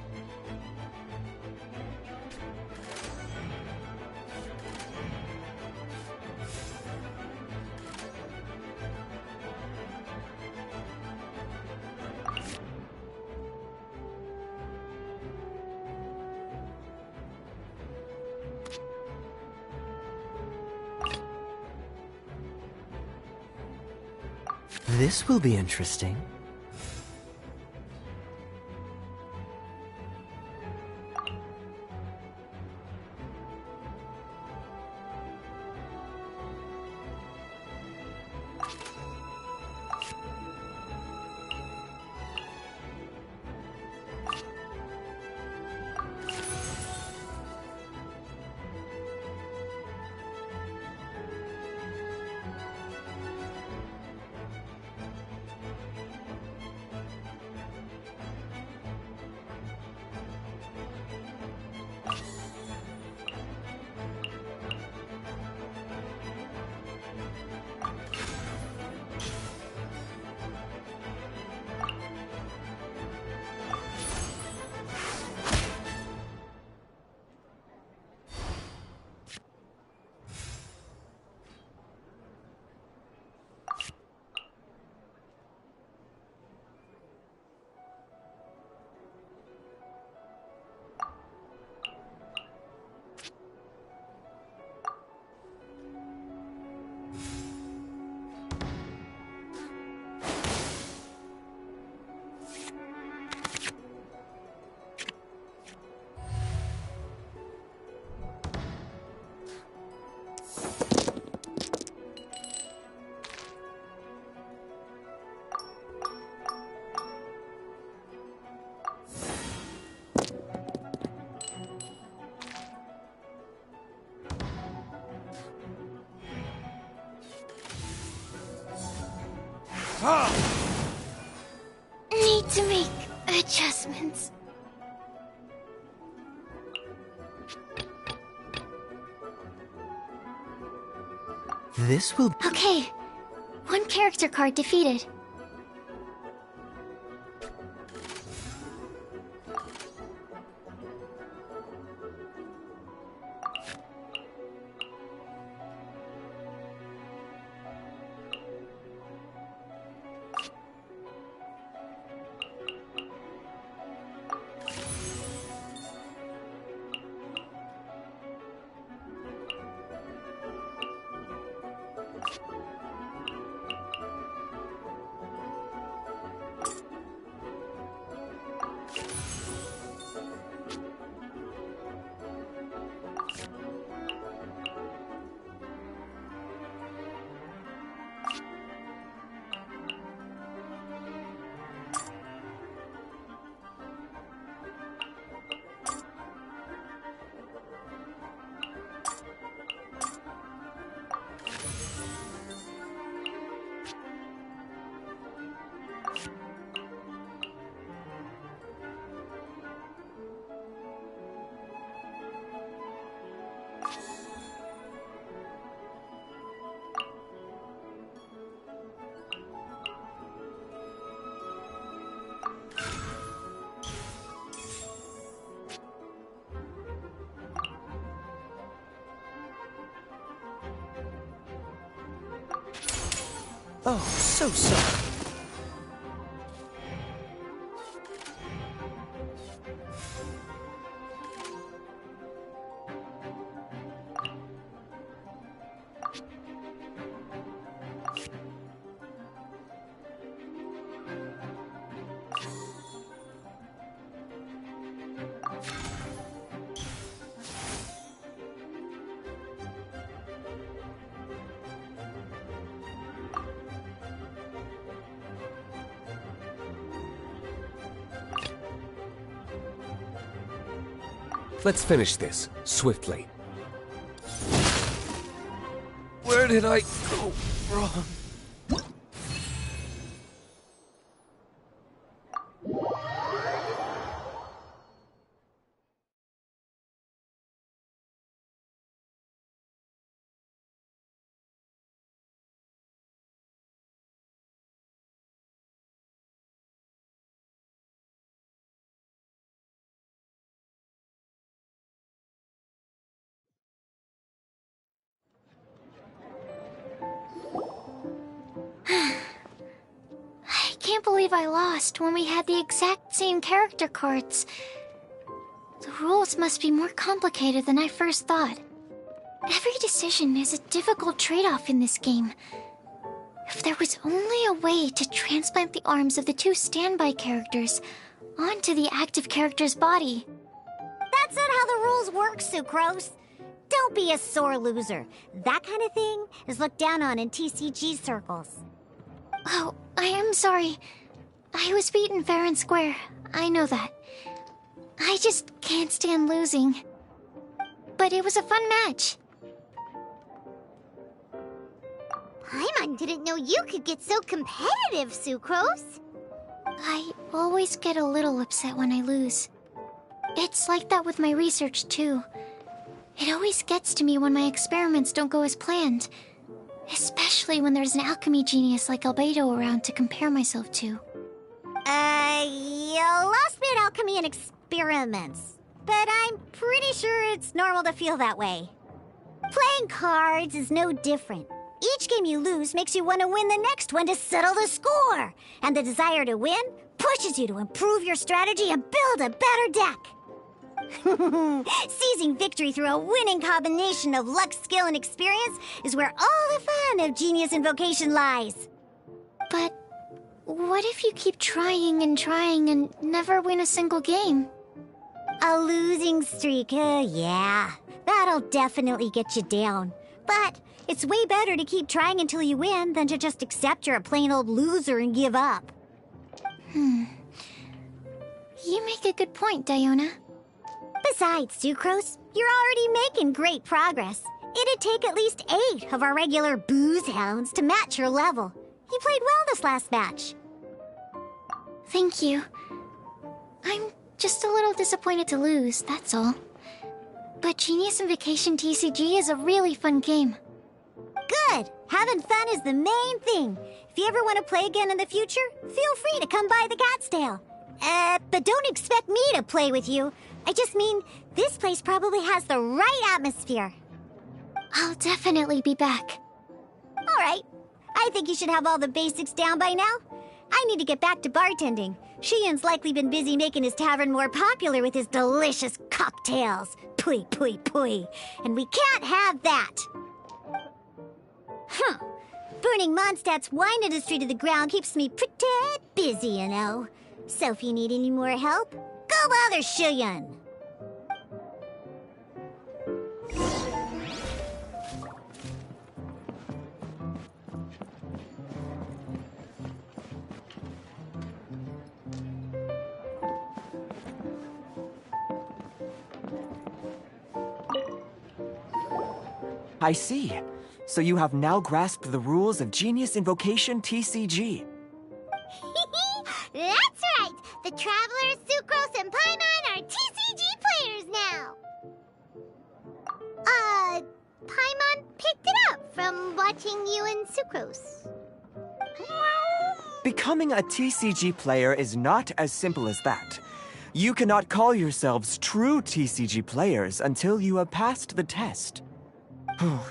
D: This will be interesting.
F: Need to make adjustments.
D: This will...
F: Okay, one character card defeated.
D: Oh, so sorry.
J: Let's finish this, swiftly. Where did I go wrong?
F: I can't believe I lost when we had the exact same character cards. The rules must be more complicated than I first thought. Every decision is a difficult trade-off in this game. If there was only a way to transplant the arms of the two standby characters onto the active character's body.
I: That's not how the rules work, Sucrose. Don't be a sore loser. That kind of thing is looked down on in TCG circles.
F: Oh, I am sorry. I was beaten fair and square. I know that. I just can't stand losing. But it was a fun match.
A: Paimon didn't know you could get so competitive, Sucrose.
F: I always get a little upset when I lose. It's like that with my research, too. It always gets to me when my experiments don't go as planned. Especially when there's an alchemy genius like Albedo around to compare myself to.
I: You lost me at alchemy and experiments. But I'm pretty sure it's normal to feel that way. Playing cards is no different. Each game you lose makes you want to win the next one to settle the score. And the desire to win pushes you to improve your strategy and build a better deck. Seizing victory through a winning combination of luck, skill, and experience is where all the fun of Genius Invocation lies.
F: But what if you keep trying and never win a single game?
I: A losing streak, yeah. That'll definitely get you down. But it's way better to keep trying until you win than to just accept you're a plain old loser and give up.
F: You make a good point, Diona.
I: Besides, Sucrose, you're already making great progress. It'd take at least 8 of our regular booze hounds to match your level. You played well this last match.
F: Thank you. I'm just a little disappointed to lose, that's all. But Genius Invocation TCG is a really fun game.
I: Good! Having fun is the main thing. If you ever want to play again in the future, feel free to come by the Cat's Tail. But don't expect me to play with you. I just mean, this place probably has the right atmosphere.
F: I'll definitely be back.
I: All right. I think you should have all the basics down by now. I need to get back to bartending. Shiyan's likely been busy making his tavern more popular with his delicious cocktails. Pui, pui, pui. And we can't have that. Huh. Burning Mondstadt's wine industry to the ground keeps me pretty busy, you know. So if you need any more help, go bother Shiyan.
H: I see. So you have now grasped the rules of Genius Invocation TCG.
A: That's right! The Travelers, Sucrose, and Paimon are TCG players now! Paimon picked it up from watching you and Sucrose.
H: Becoming a TCG player is not as simple as that. You cannot call yourselves true TCG players until you have passed the test.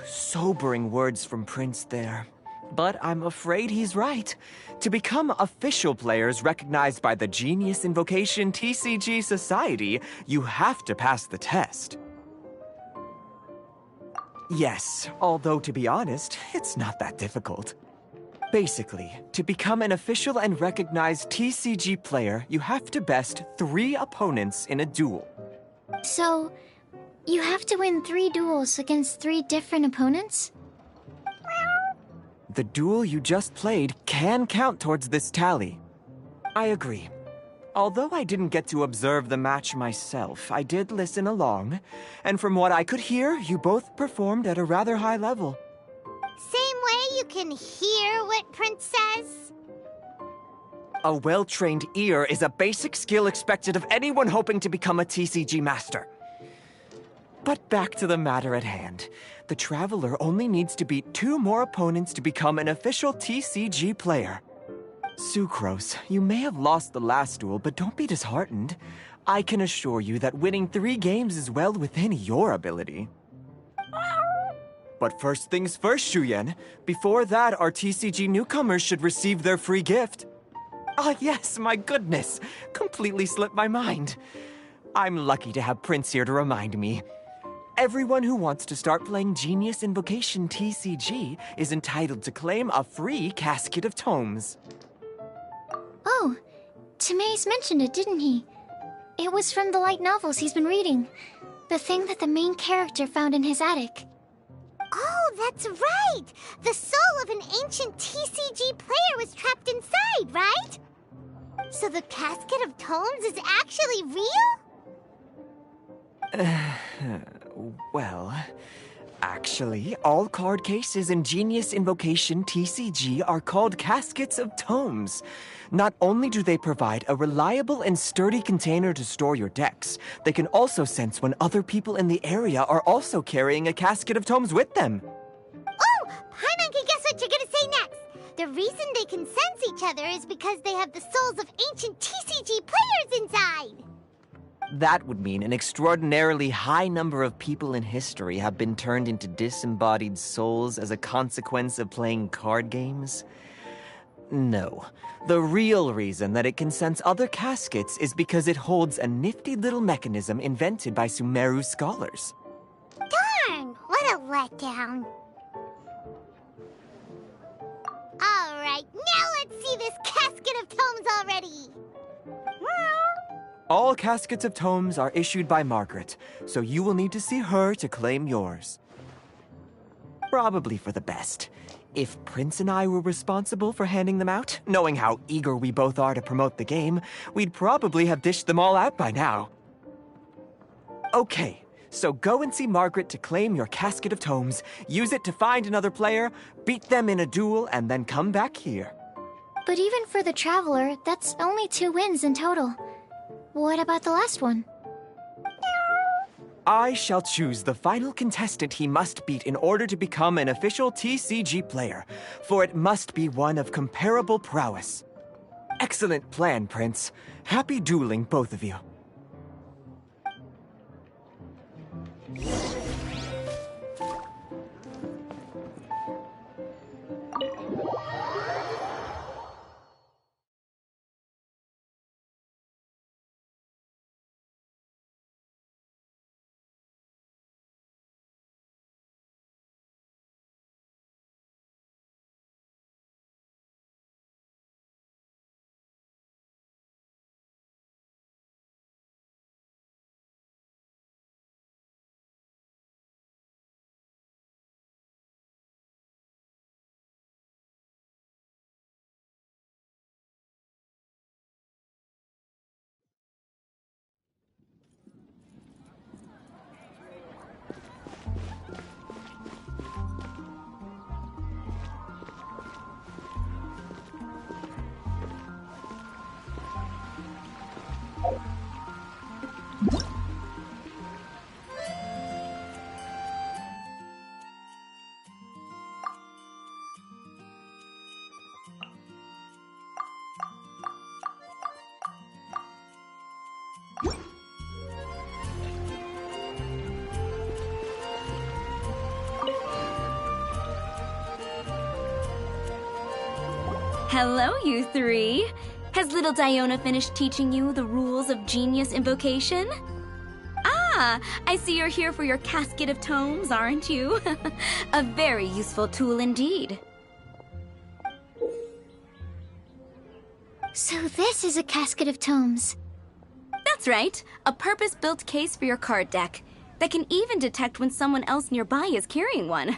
H: Sobering words from Prince there. But I'm afraid he's right. To become official players recognized by the Genius Invocation TCG Society, you have to pass the test. Yes, although to be honest, it's not that difficult. Basically, to become an official and recognized TCG player, you have to best 3 opponents in a duel.
F: So, you have to win 3 duels against 3 different opponents?
H: The duel you just played can count towards this tally. I agree. Although I didn't get to observe the match myself, I did listen along, and from what I could hear, you both performed at a rather high level.
A: Sounds way you can hear what Prince says?
H: A well-trained ear is a basic skill expected of anyone hoping to become a TCG master. But back to the matter at hand. The Traveler only needs to beat 2 more opponents to become an official TCG player. Sucrose, you may have lost the last duel, but don't be disheartened. I can assure you that winning 3 games is well within your ability. But first things first, Shuyen. Before that, our TCG newcomers should receive their free gift. Ah, yes, my goodness. Completely slipped my mind. I'm lucky to have Prince here to remind me. Everyone who wants to start playing Genius Invocation TCG is entitled to claim a free casket of tomes.
F: Oh, Timaeus mentioned it, didn't he? It was from the light novels he's been reading. The thing that the main character found in his attic.
A: Oh, that's right! The soul of an ancient TCG player was trapped inside, right? So the casket of tomes is actually real?
H: Well, actually, all card cases in Genius Invocation TCG are called caskets of tomes. Not only do they provide a reliable and sturdy container to store your decks, they can also sense when other people in the area are also carrying a casket of tomes with them.
A: Oh! Paimon can guess what you're gonna say next! The reason they can sense each other is because they have the souls of ancient TCG players inside!
H: That would mean an extraordinarily high number of people in history have been turned into disembodied souls as a consequence of playing card games. No. The real reason that it can sense other caskets is because it holds a nifty little mechanism invented by Sumeru scholars.
A: Darn! What a letdown. Alright, now let's see this casket of tomes already!
H: All caskets of tomes are issued by Margaret, so you will need to see her to claim yours. Probably for the best. If Prince and I were responsible for handing them out, knowing how eager we both are to promote the game, we'd probably have dished them all out by now. Okay, so go and see Margaret to claim your casket of tomes, use it to find another player, beat them in a duel, and then come back here.
F: But even for the Traveler, that's only 2 wins in total. What about the last one?
H: I shall choose the final contestant he must beat in order to become an official TCG player, for it must be one of comparable prowess. Excellent plan, Prince. Happy dueling, both of you.
G: Hello, you 3. Has little Diona finished teaching you the rules of Genius Invocation? Ah, I see you're here for your casket of tomes, aren't you? A very useful tool indeed.
F: So this is a casket of tomes.
G: That's right, a purpose-built case for your card deck that can even detect when someone else nearby is carrying one.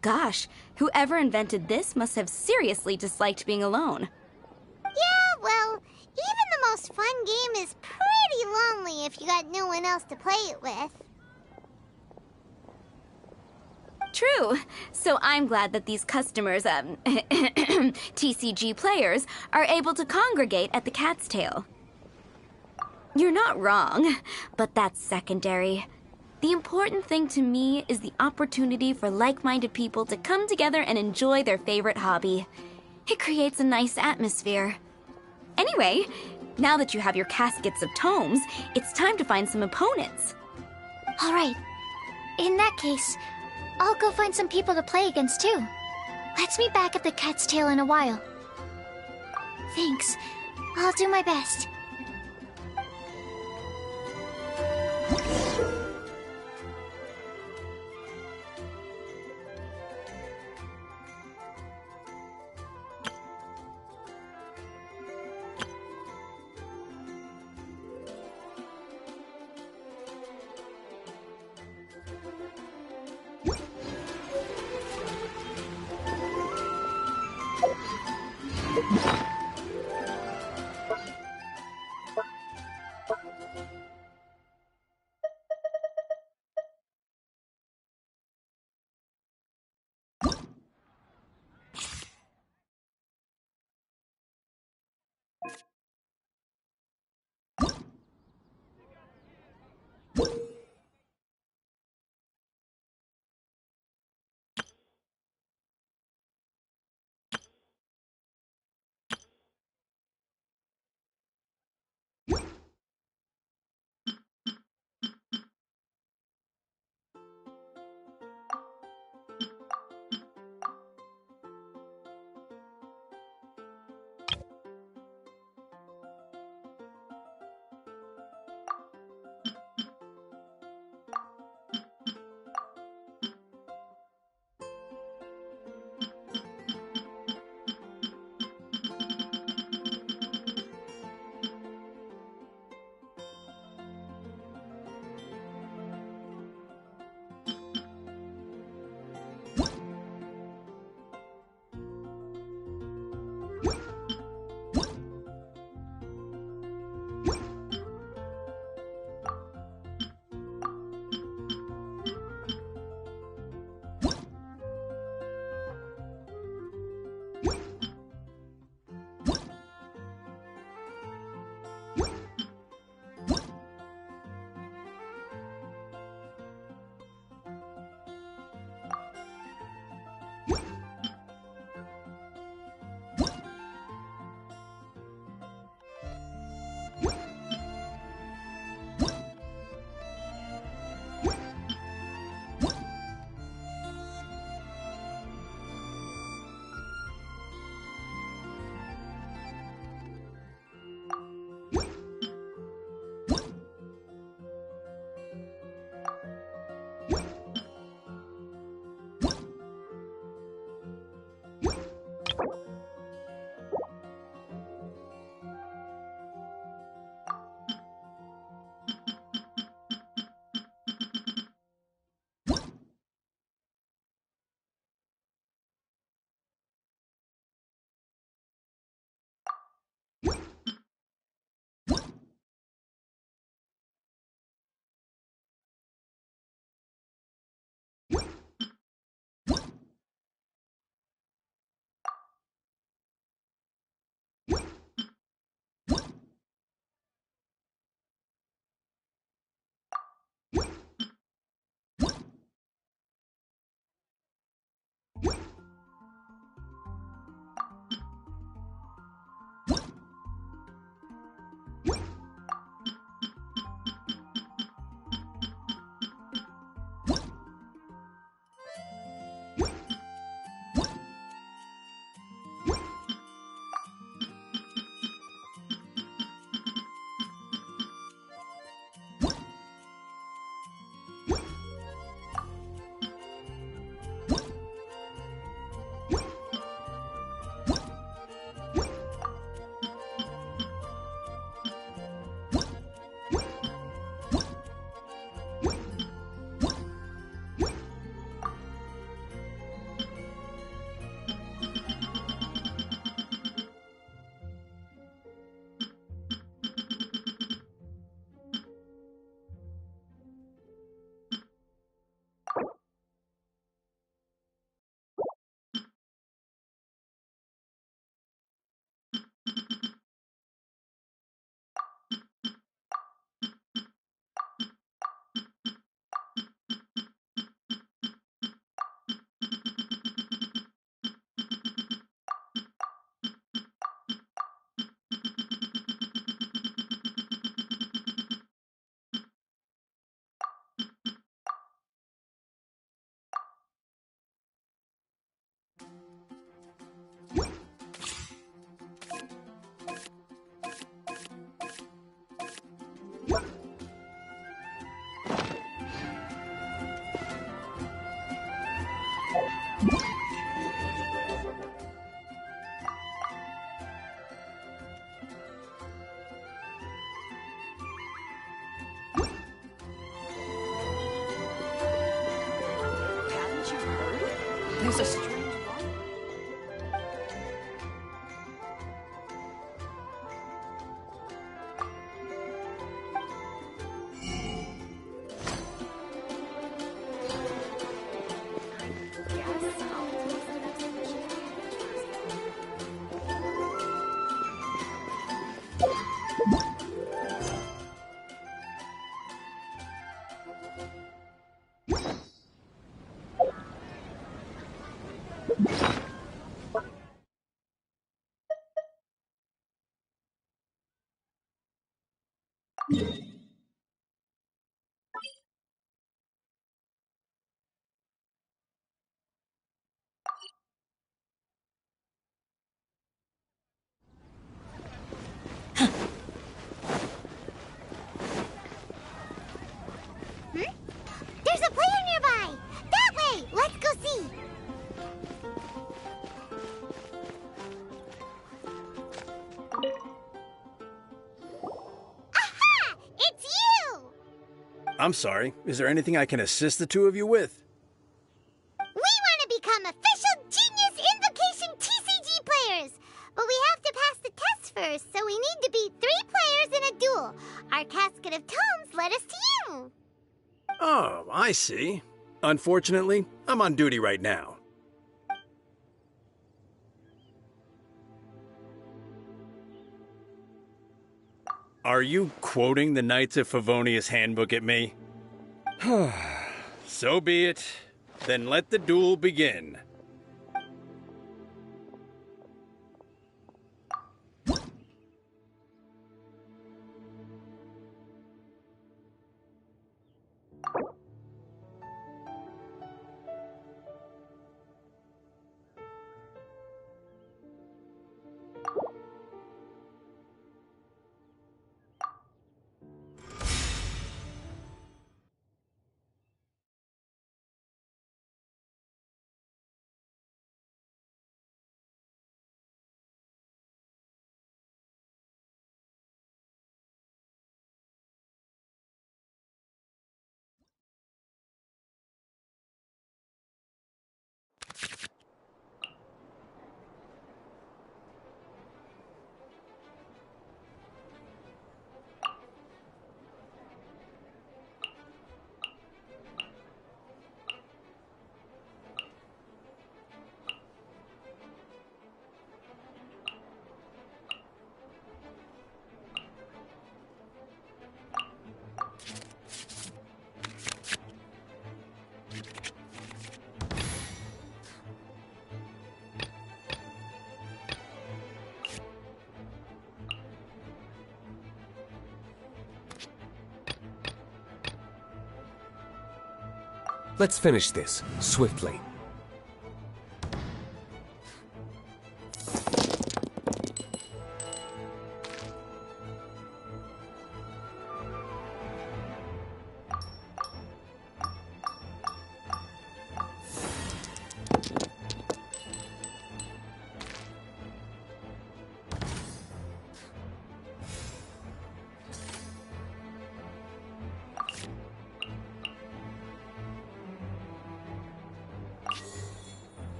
G: Gosh, whoever invented this must have seriously disliked being alone.
A: Yeah, well, even the most fun game is pretty lonely if you got no one else to play it with.
G: True. So I'm glad that these customers, TCG players, are able to congregate at the Cat's Tail. You're not wrong, but that's secondary. The important thing to me is the opportunity for like-minded people to come together and enjoy their favorite hobby. It creates a nice atmosphere. Anyway, now that you have your caskets of tomes, it's time to find some opponents.
F: All right. In that case, I'll go find some people to play against too. Let's meet back at the Cat's Tail in a while. Thanks. I'll do my best.
C: There's a strange one.
A: There's a player nearby! That way! Let's go see! Aha! It's you!
K: I'm sorry. Is there anything I can assist the two of you with?
A: We want to become official Genius Invocation TCG players! But we have to pass the tests first, so we need to beat 3 players in a duel. Our casket of tomes led us to you!
K: Oh, I see. Unfortunately, I'm on duty right now. Are you quoting the Knights of Favonius handbook at me? So be it. Then let the duel begin.
J: Let's finish this, swiftly.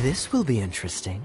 D: This will be interesting.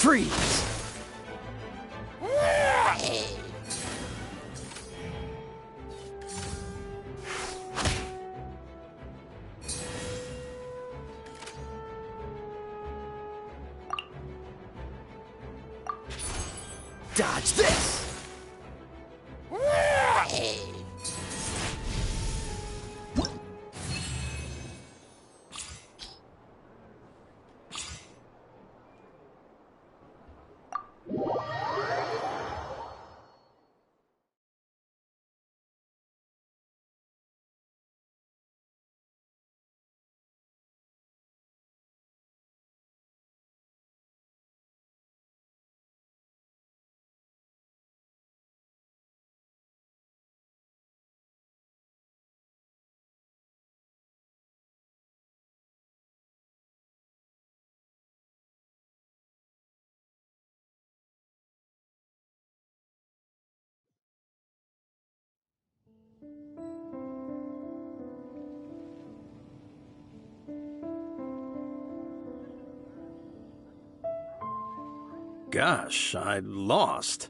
K: Freeze! Dodge this! Gosh, I lost.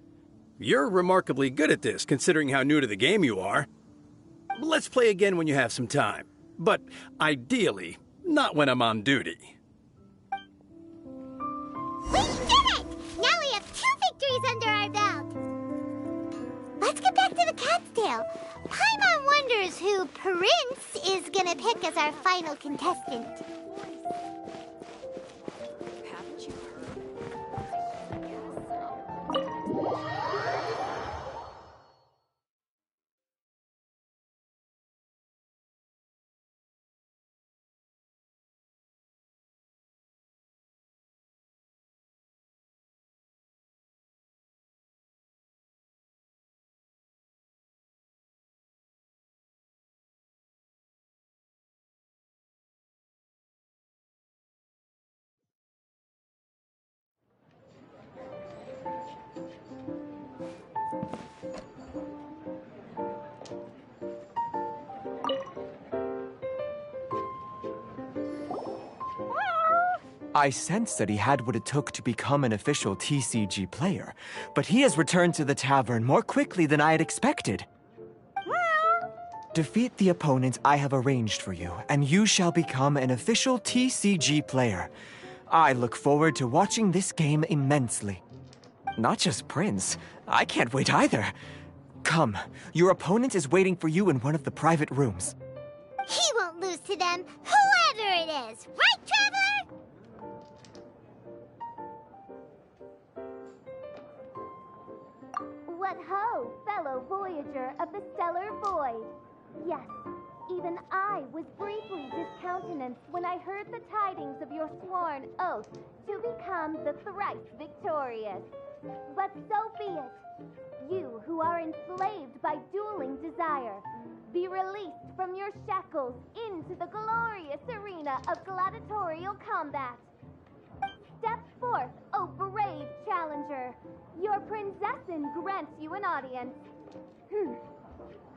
K: You're remarkably good at this, considering how new to the game you are. Let's play again when you have some time. But ideally, not when I'm on duty.
A: We did it! Now we have 2 victories under our belt. Let's get back to the cat's tail. Paimon wonders who Prince is gonna pick as our final contestant.
C: Haven't you heard?
H: I sensed that he had what it took to become an official TCG player, but he has returned to the tavern more quickly than I had expected. Defeat the opponent I have arranged for you, and you shall become an official TCG player. I look forward to watching this game immensely. Not just Prince, I can't wait either. Come, your opponent is waiting for you in one of the private rooms.
A: He won't lose to them, whoever it is. Right, Traveler? What ho, fellow voyager of the stellar void. Yes, even I was briefly discountenanced when I heard the tidings of your sworn oath to become the thrice victorious. But so be it. You who are enslaved by dueling desire, be released from your shackles into the glorious arena of gladiatorial combat. Step forth, O brave challenger. Your princessin grants you an audience.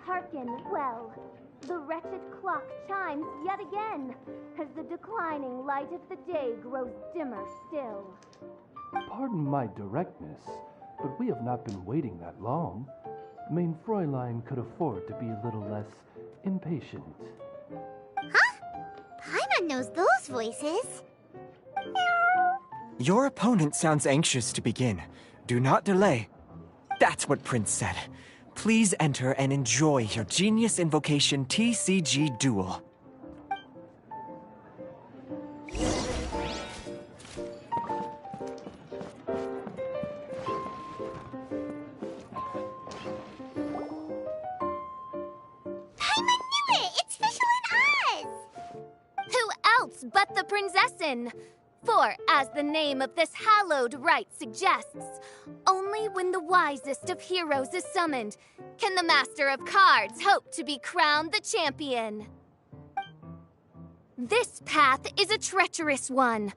A: Hearken well. The wretched clock chimes yet again, as the declining light of the day grows dimmer still.
L: Pardon my directness, but we have not been waiting that long. Mein Fräulein could afford to be a little less impatient.
A: Huh? Paimon knows those voices.
H: Your opponent sounds anxious to begin. Do not delay. That's what Prince said. Please enter and enjoy your Genius Invocation TCG duel.
A: Paimon knew it! It's Fischl and Oz!
M: Who else but the princessin? For, as the name of this hallowed rite suggests, only when the wisest of heroes is summoned can the master of cards hope to be crowned the champion. This path is a treacherous one.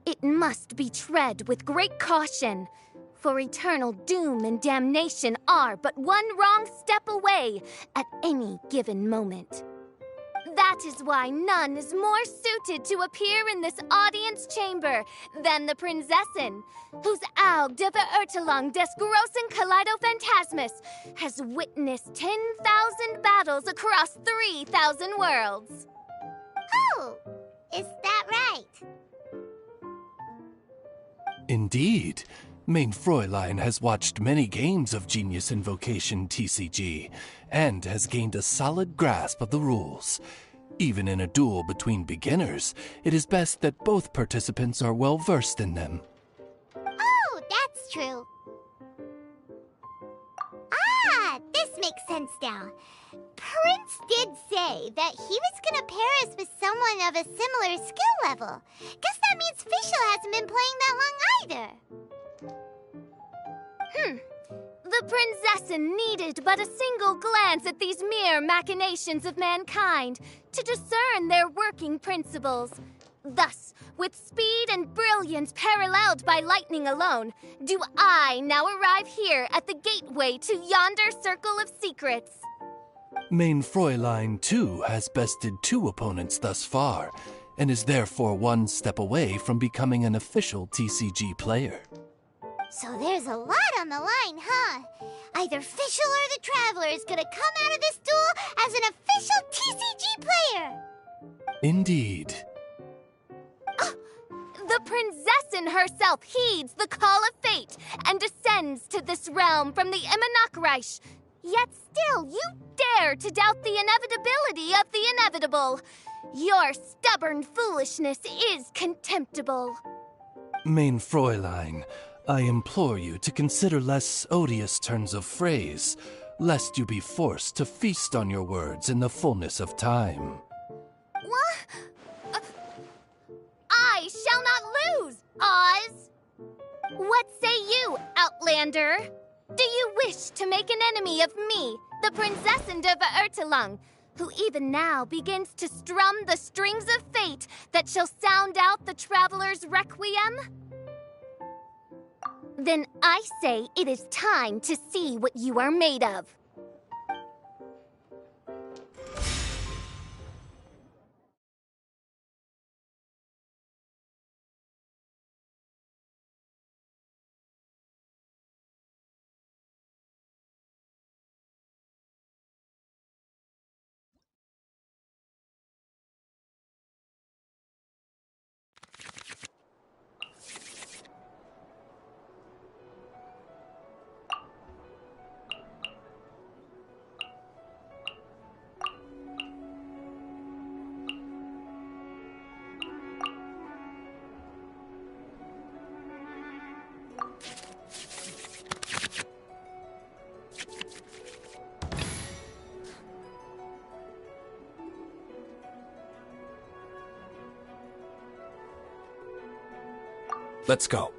M: It must be tread with great caution, for eternal doom and damnation are but one wrong step away at any given moment. That That is why none is more suited to appear in this audience chamber than the Prinzessin, whose Aug de Verurtelung des großen Kaleido-Phantasmus has witnessed 10,000 battles across 3,000 worlds.
A: Oh, is that right?
L: Indeed. Main Fräulein has watched many games of Genius Invocation TCG, and has gained a solid grasp of the rules. Even in a duel between beginners, it is best that both participants are well versed in them.
A: Oh, that's true. This makes sense now. Prince did say that he was gonna pair us with someone of a similar skill level. Guess that means Fischl hasn't been playing that long either.
M: The Prinzessin needed but a single glance at these mere machinations of mankind to discern their working principles. Thus, with speed and brilliance paralleled by lightning alone, do I now arrive here at the gateway to yonder circle of secrets.
L: Main Fräulein, too, has bested 2 opponents thus far, and is therefore one step away from becoming an official TCG player.
A: So there's a lot on the line, huh? Either Fischl or the Traveler is gonna come out of this duel as an official TCG player!
L: Indeed.
M: The Prinzessin herself heeds the call of fate and descends to this realm from the Immanakreich. Yet still, you dare to doubt the inevitability of the inevitable. Your stubborn foolishness is contemptible.
L: Main Fräulein, I implore you to consider less odious turns of phrase, lest you be forced to feast on your words in the fullness of time.
M: What? I shall not lose, Oz! What say you, Outlander? Do you wish to make an enemy of me, the Prinzessin de Verurtelung, who even now begins to strum the strings of fate that shall sound out the Traveler's requiem? Then I say it is time to see what you are made of.
L: Let's go.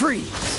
K: Freeze!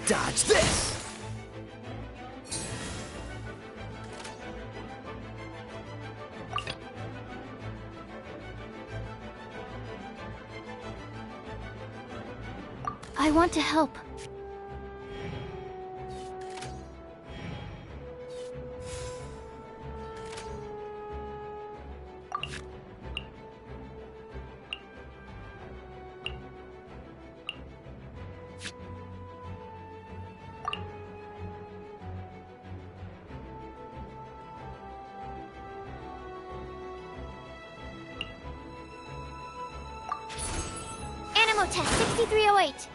D: Dodge this!
F: I want to help. Animal test 6308.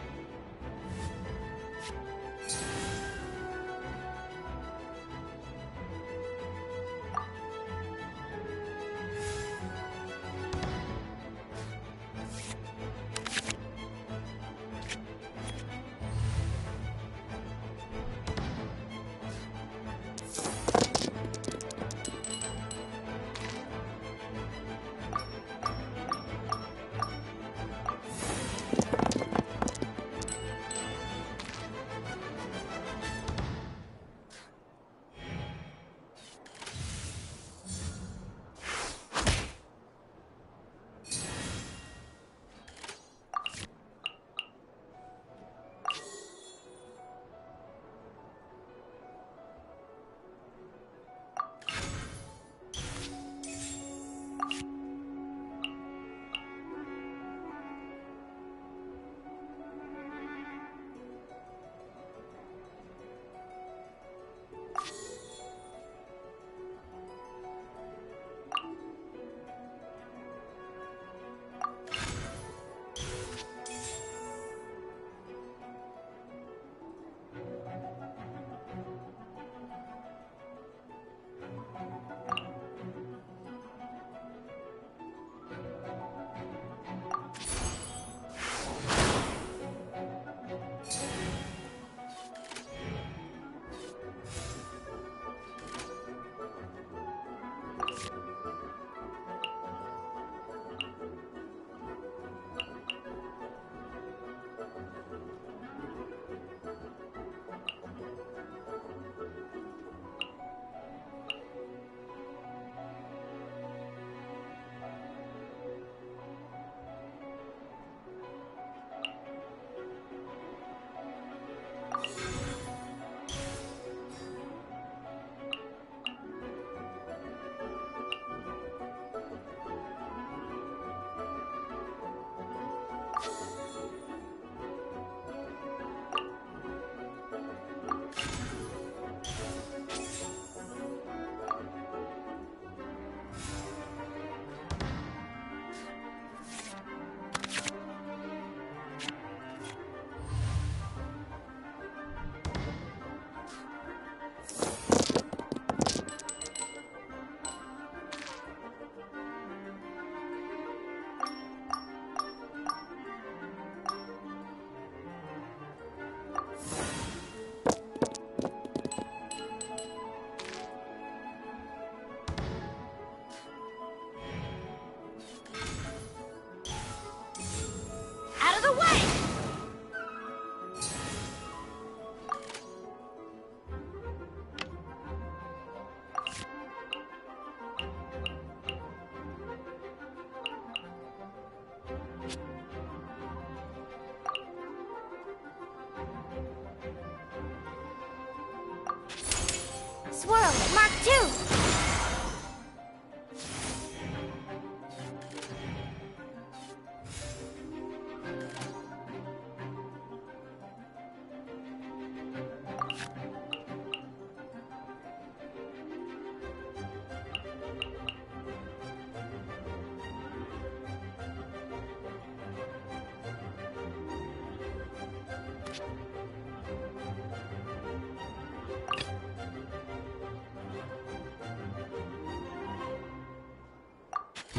A: Mark II!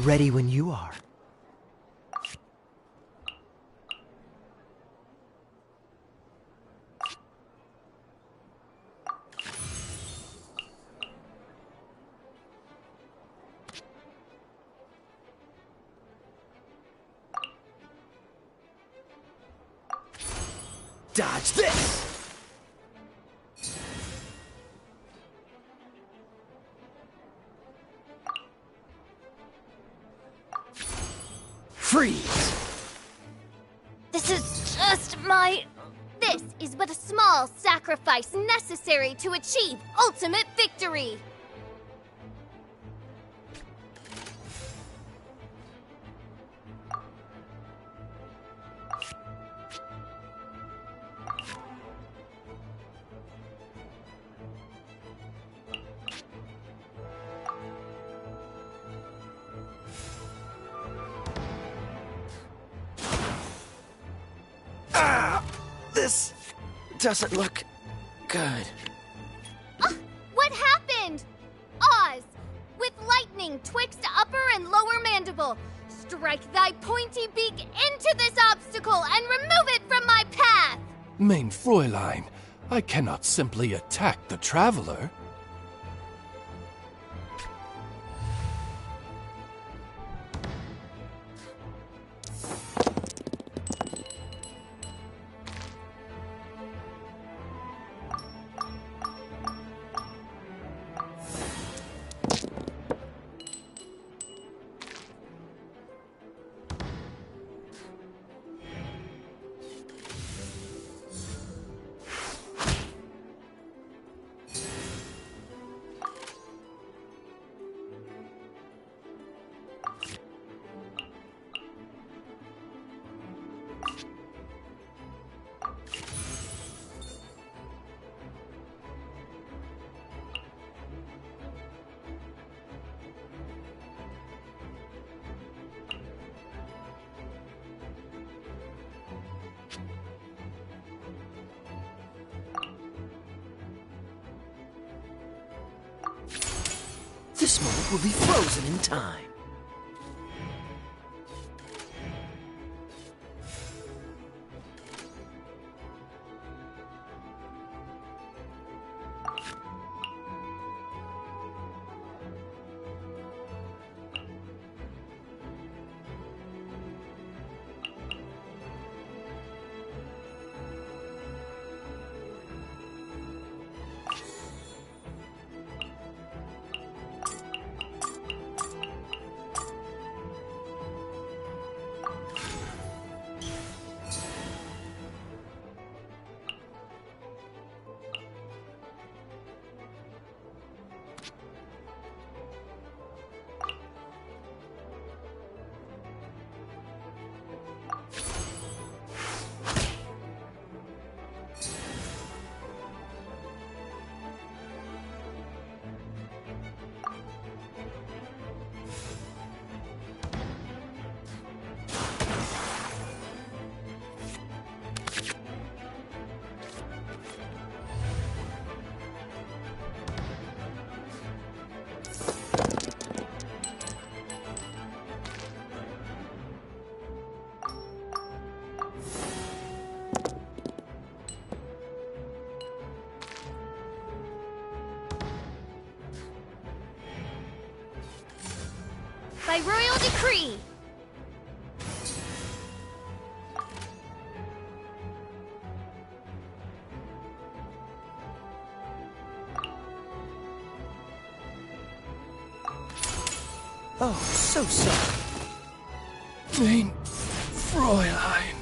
D: Ready when you are. Dodge this! Freeze!
M: This is just my... This is but a small sacrifice necessary to achieve ultimate victory!
D: This doesn't look good.
M: What happened? Oz, with lightning twixt upper and lower mandible, strike thy pointy beak into this obstacle and remove it from my path!
L: Mein Fräulein, I cannot simply attack the traveler.
D: This moment will be frozen in time.
M: By royal decree!
D: Oh, so sorry.
L: Mein Fräulein.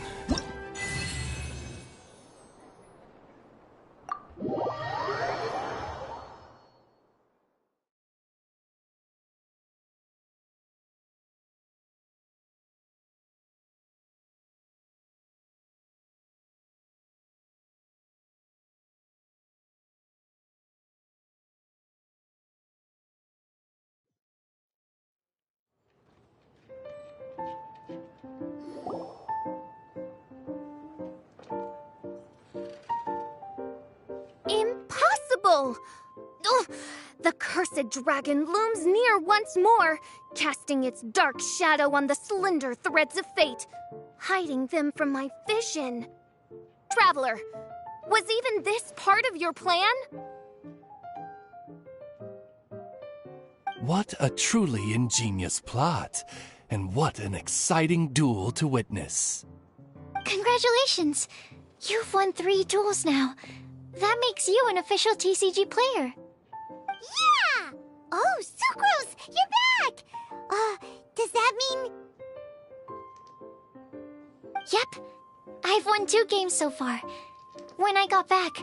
M: Impossible! Ugh, the cursed dragon looms near once more, casting its dark shadow on the slender threads of fate, hiding them from my vision. Traveler, was even this part of your plan?
L: What a truly ingenious plot, and what an exciting duel to witness.
F: Congratulations! You've won 3 duels now. That makes you an official TCG player.
A: Yeah! Oh, Sucrose, you're back! Does that mean...
F: Yep. I've won 2 games so far. When I got back,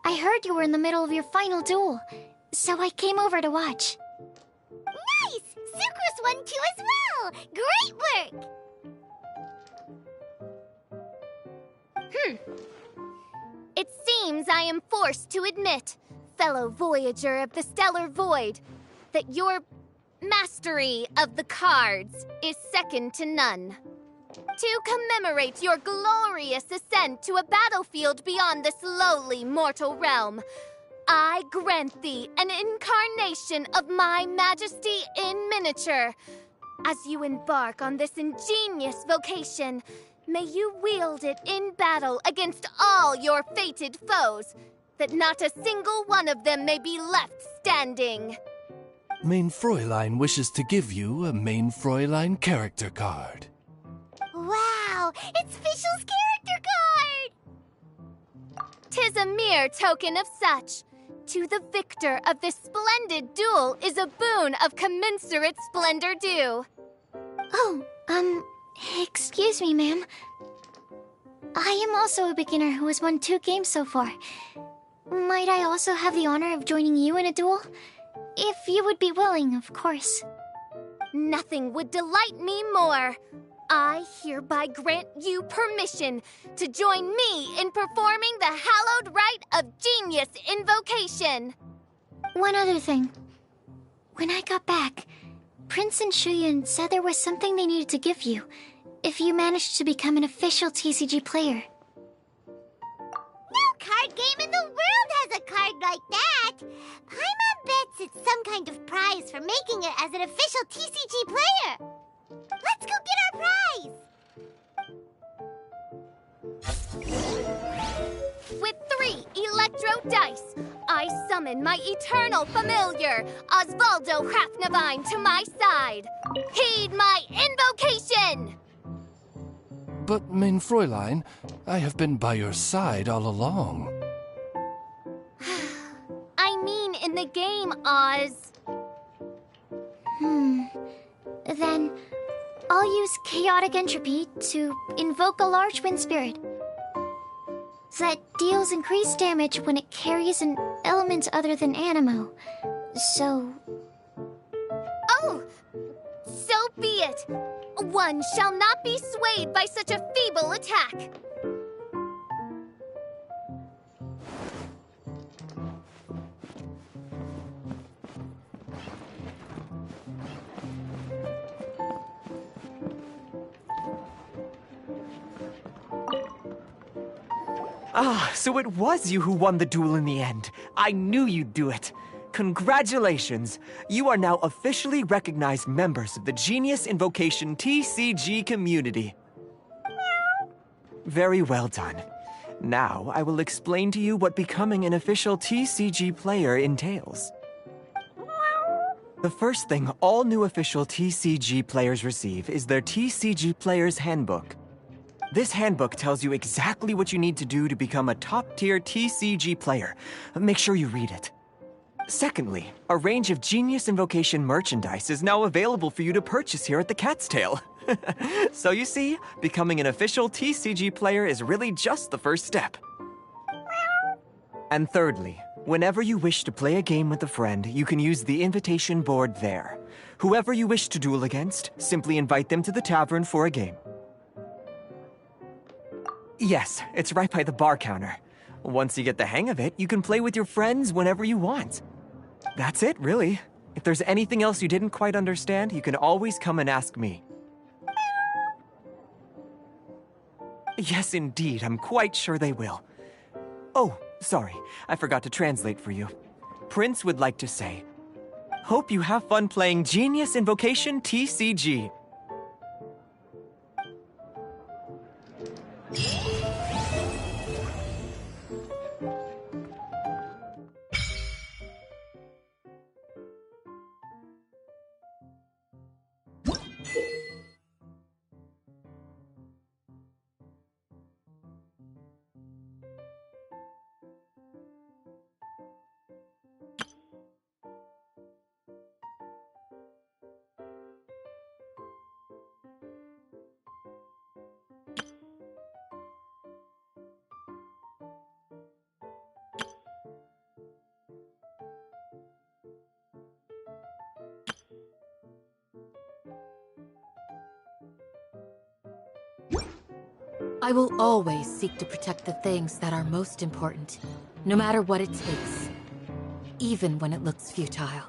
F: I heard you were in the middle of your final duel, so I came over to watch.
A: Nice! Sucrose won 2 as well! Great work!
M: It seems I am forced to admit, fellow voyager of the stellar void, that your mastery of the cards is second to none. To commemorate your glorious ascent to a battlefield beyond this lowly mortal realm, I grant thee an incarnation of my majesty in miniature. As you embark on this ingenious vocation, may you wield it in battle against all your fated foes, that not a single one of them may be left standing.
L: Main Fräulein wishes to give you a Main Fräulein character card.
A: Wow! It's Fischl's character card!
M: 'Tis a mere token of such. To the victor of this splendid duel is a boon of commensurate splendor due.
F: Oh, excuse me, ma'am. I am also a beginner who has won 2 games so far. Might I also have the honor of joining you in a duel? If you would be willing, of course.
M: Nothing would delight me more. I hereby grant you permission to join me in performing the hallowed rite of genius invocation.
F: One other thing. When I got back, Prince and Shuyan said there was something they needed to give you if you managed to become an official TCG player.
A: No card game in the world has a card like that! Paimon bets it's some kind of prize for making it as an official TCG player! Let's go get our prize!
M: With 3 electro dice, I summon my eternal familiar, Osvaldo Hrafnavine, to my side. Heed my invocation!
L: But, Main Fräulein, I have been by your side all along.
M: I mean in the game, Oz.
F: Then, I'll use Chaotic Entropy to invoke a large wind spirit that deals increased damage when it carries an element other than Animo. So...
M: Oh! So be it! One shall not be swayed by such a feeble attack!
H: Ah, so it was you who won the duel in the end. I knew you'd do it. Congratulations! You are now officially recognized members of the Genius Invocation TCG community. Very well done. Now, I will explain to you what becoming an official TCG player entails. The first thing all new official TCG players receive is their TCG Player's Handbook. This handbook tells you exactly what you need to do to become a top-tier TCG player. Make sure you read it. Secondly, a range of Genius Invocation merchandise is now available for you to purchase here at the Cat's Tail. So you see, becoming an official TCG player is really just the first step. And thirdly, whenever you wish to play a game with a friend, you can use the invitation board there. Whoever you wish to duel against, simply invite them to the tavern for a game. Yes, it's right by the bar counter. Once you get the hang of it, you can play with your friends whenever you want. That's it, really. If there's anything else you didn't quite understand, you can always come and ask me. Yes, indeed, I'm quite sure they will. Oh, sorry. I forgot to translate for you. Prince would like to say, hope you have fun playing Genius Invocation TCG.
N: I will always seek to protect the things that are most important, no matter what it takes, even when it looks futile.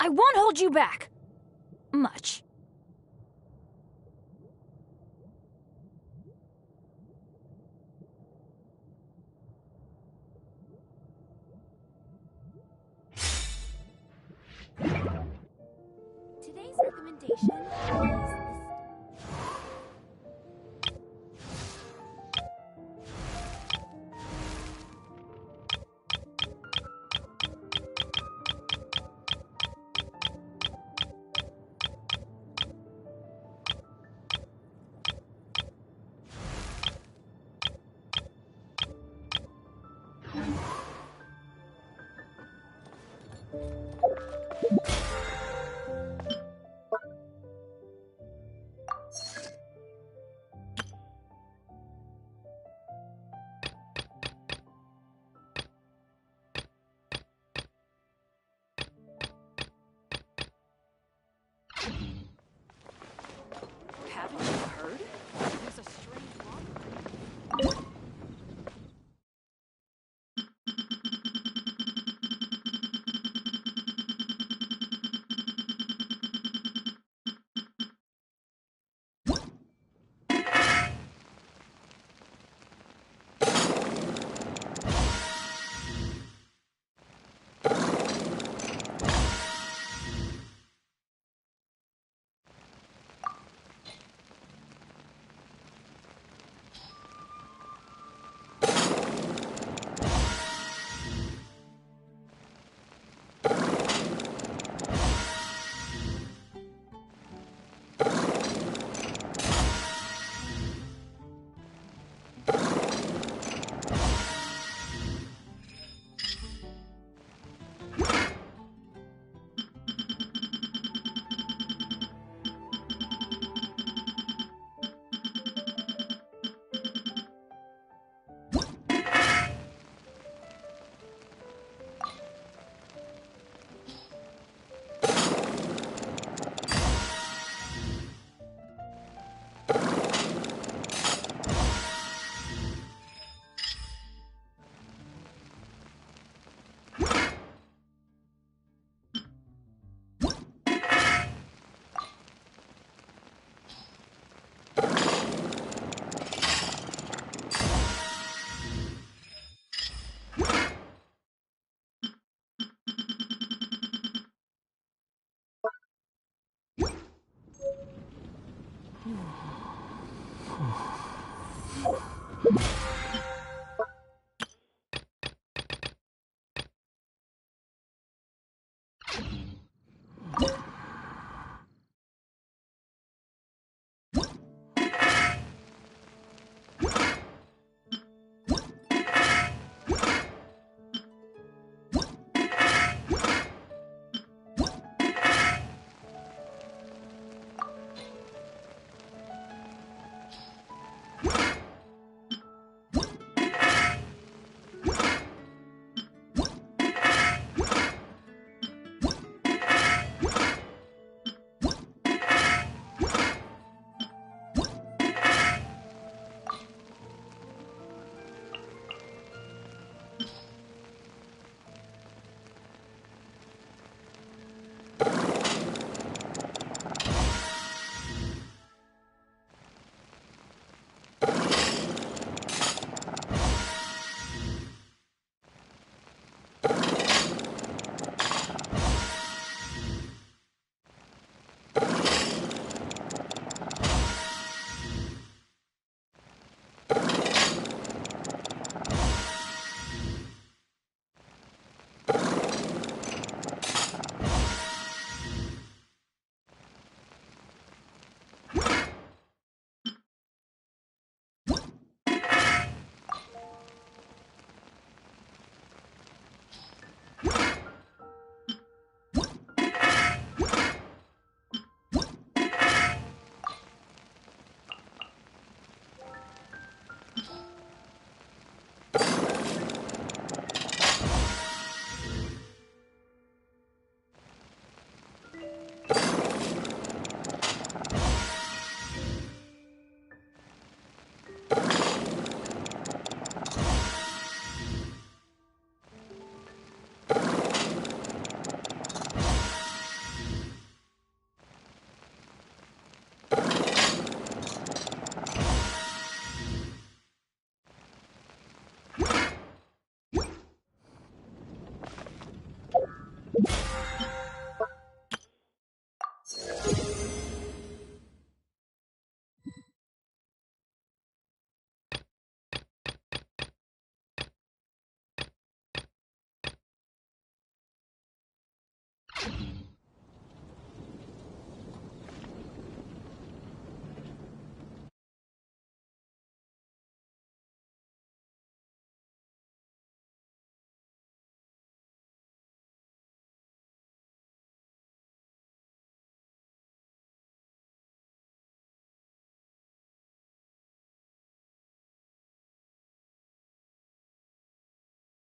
C: I won't hold you back. Much.
G: Today's recommendation is
C: Haven't you heard? There's a strange law.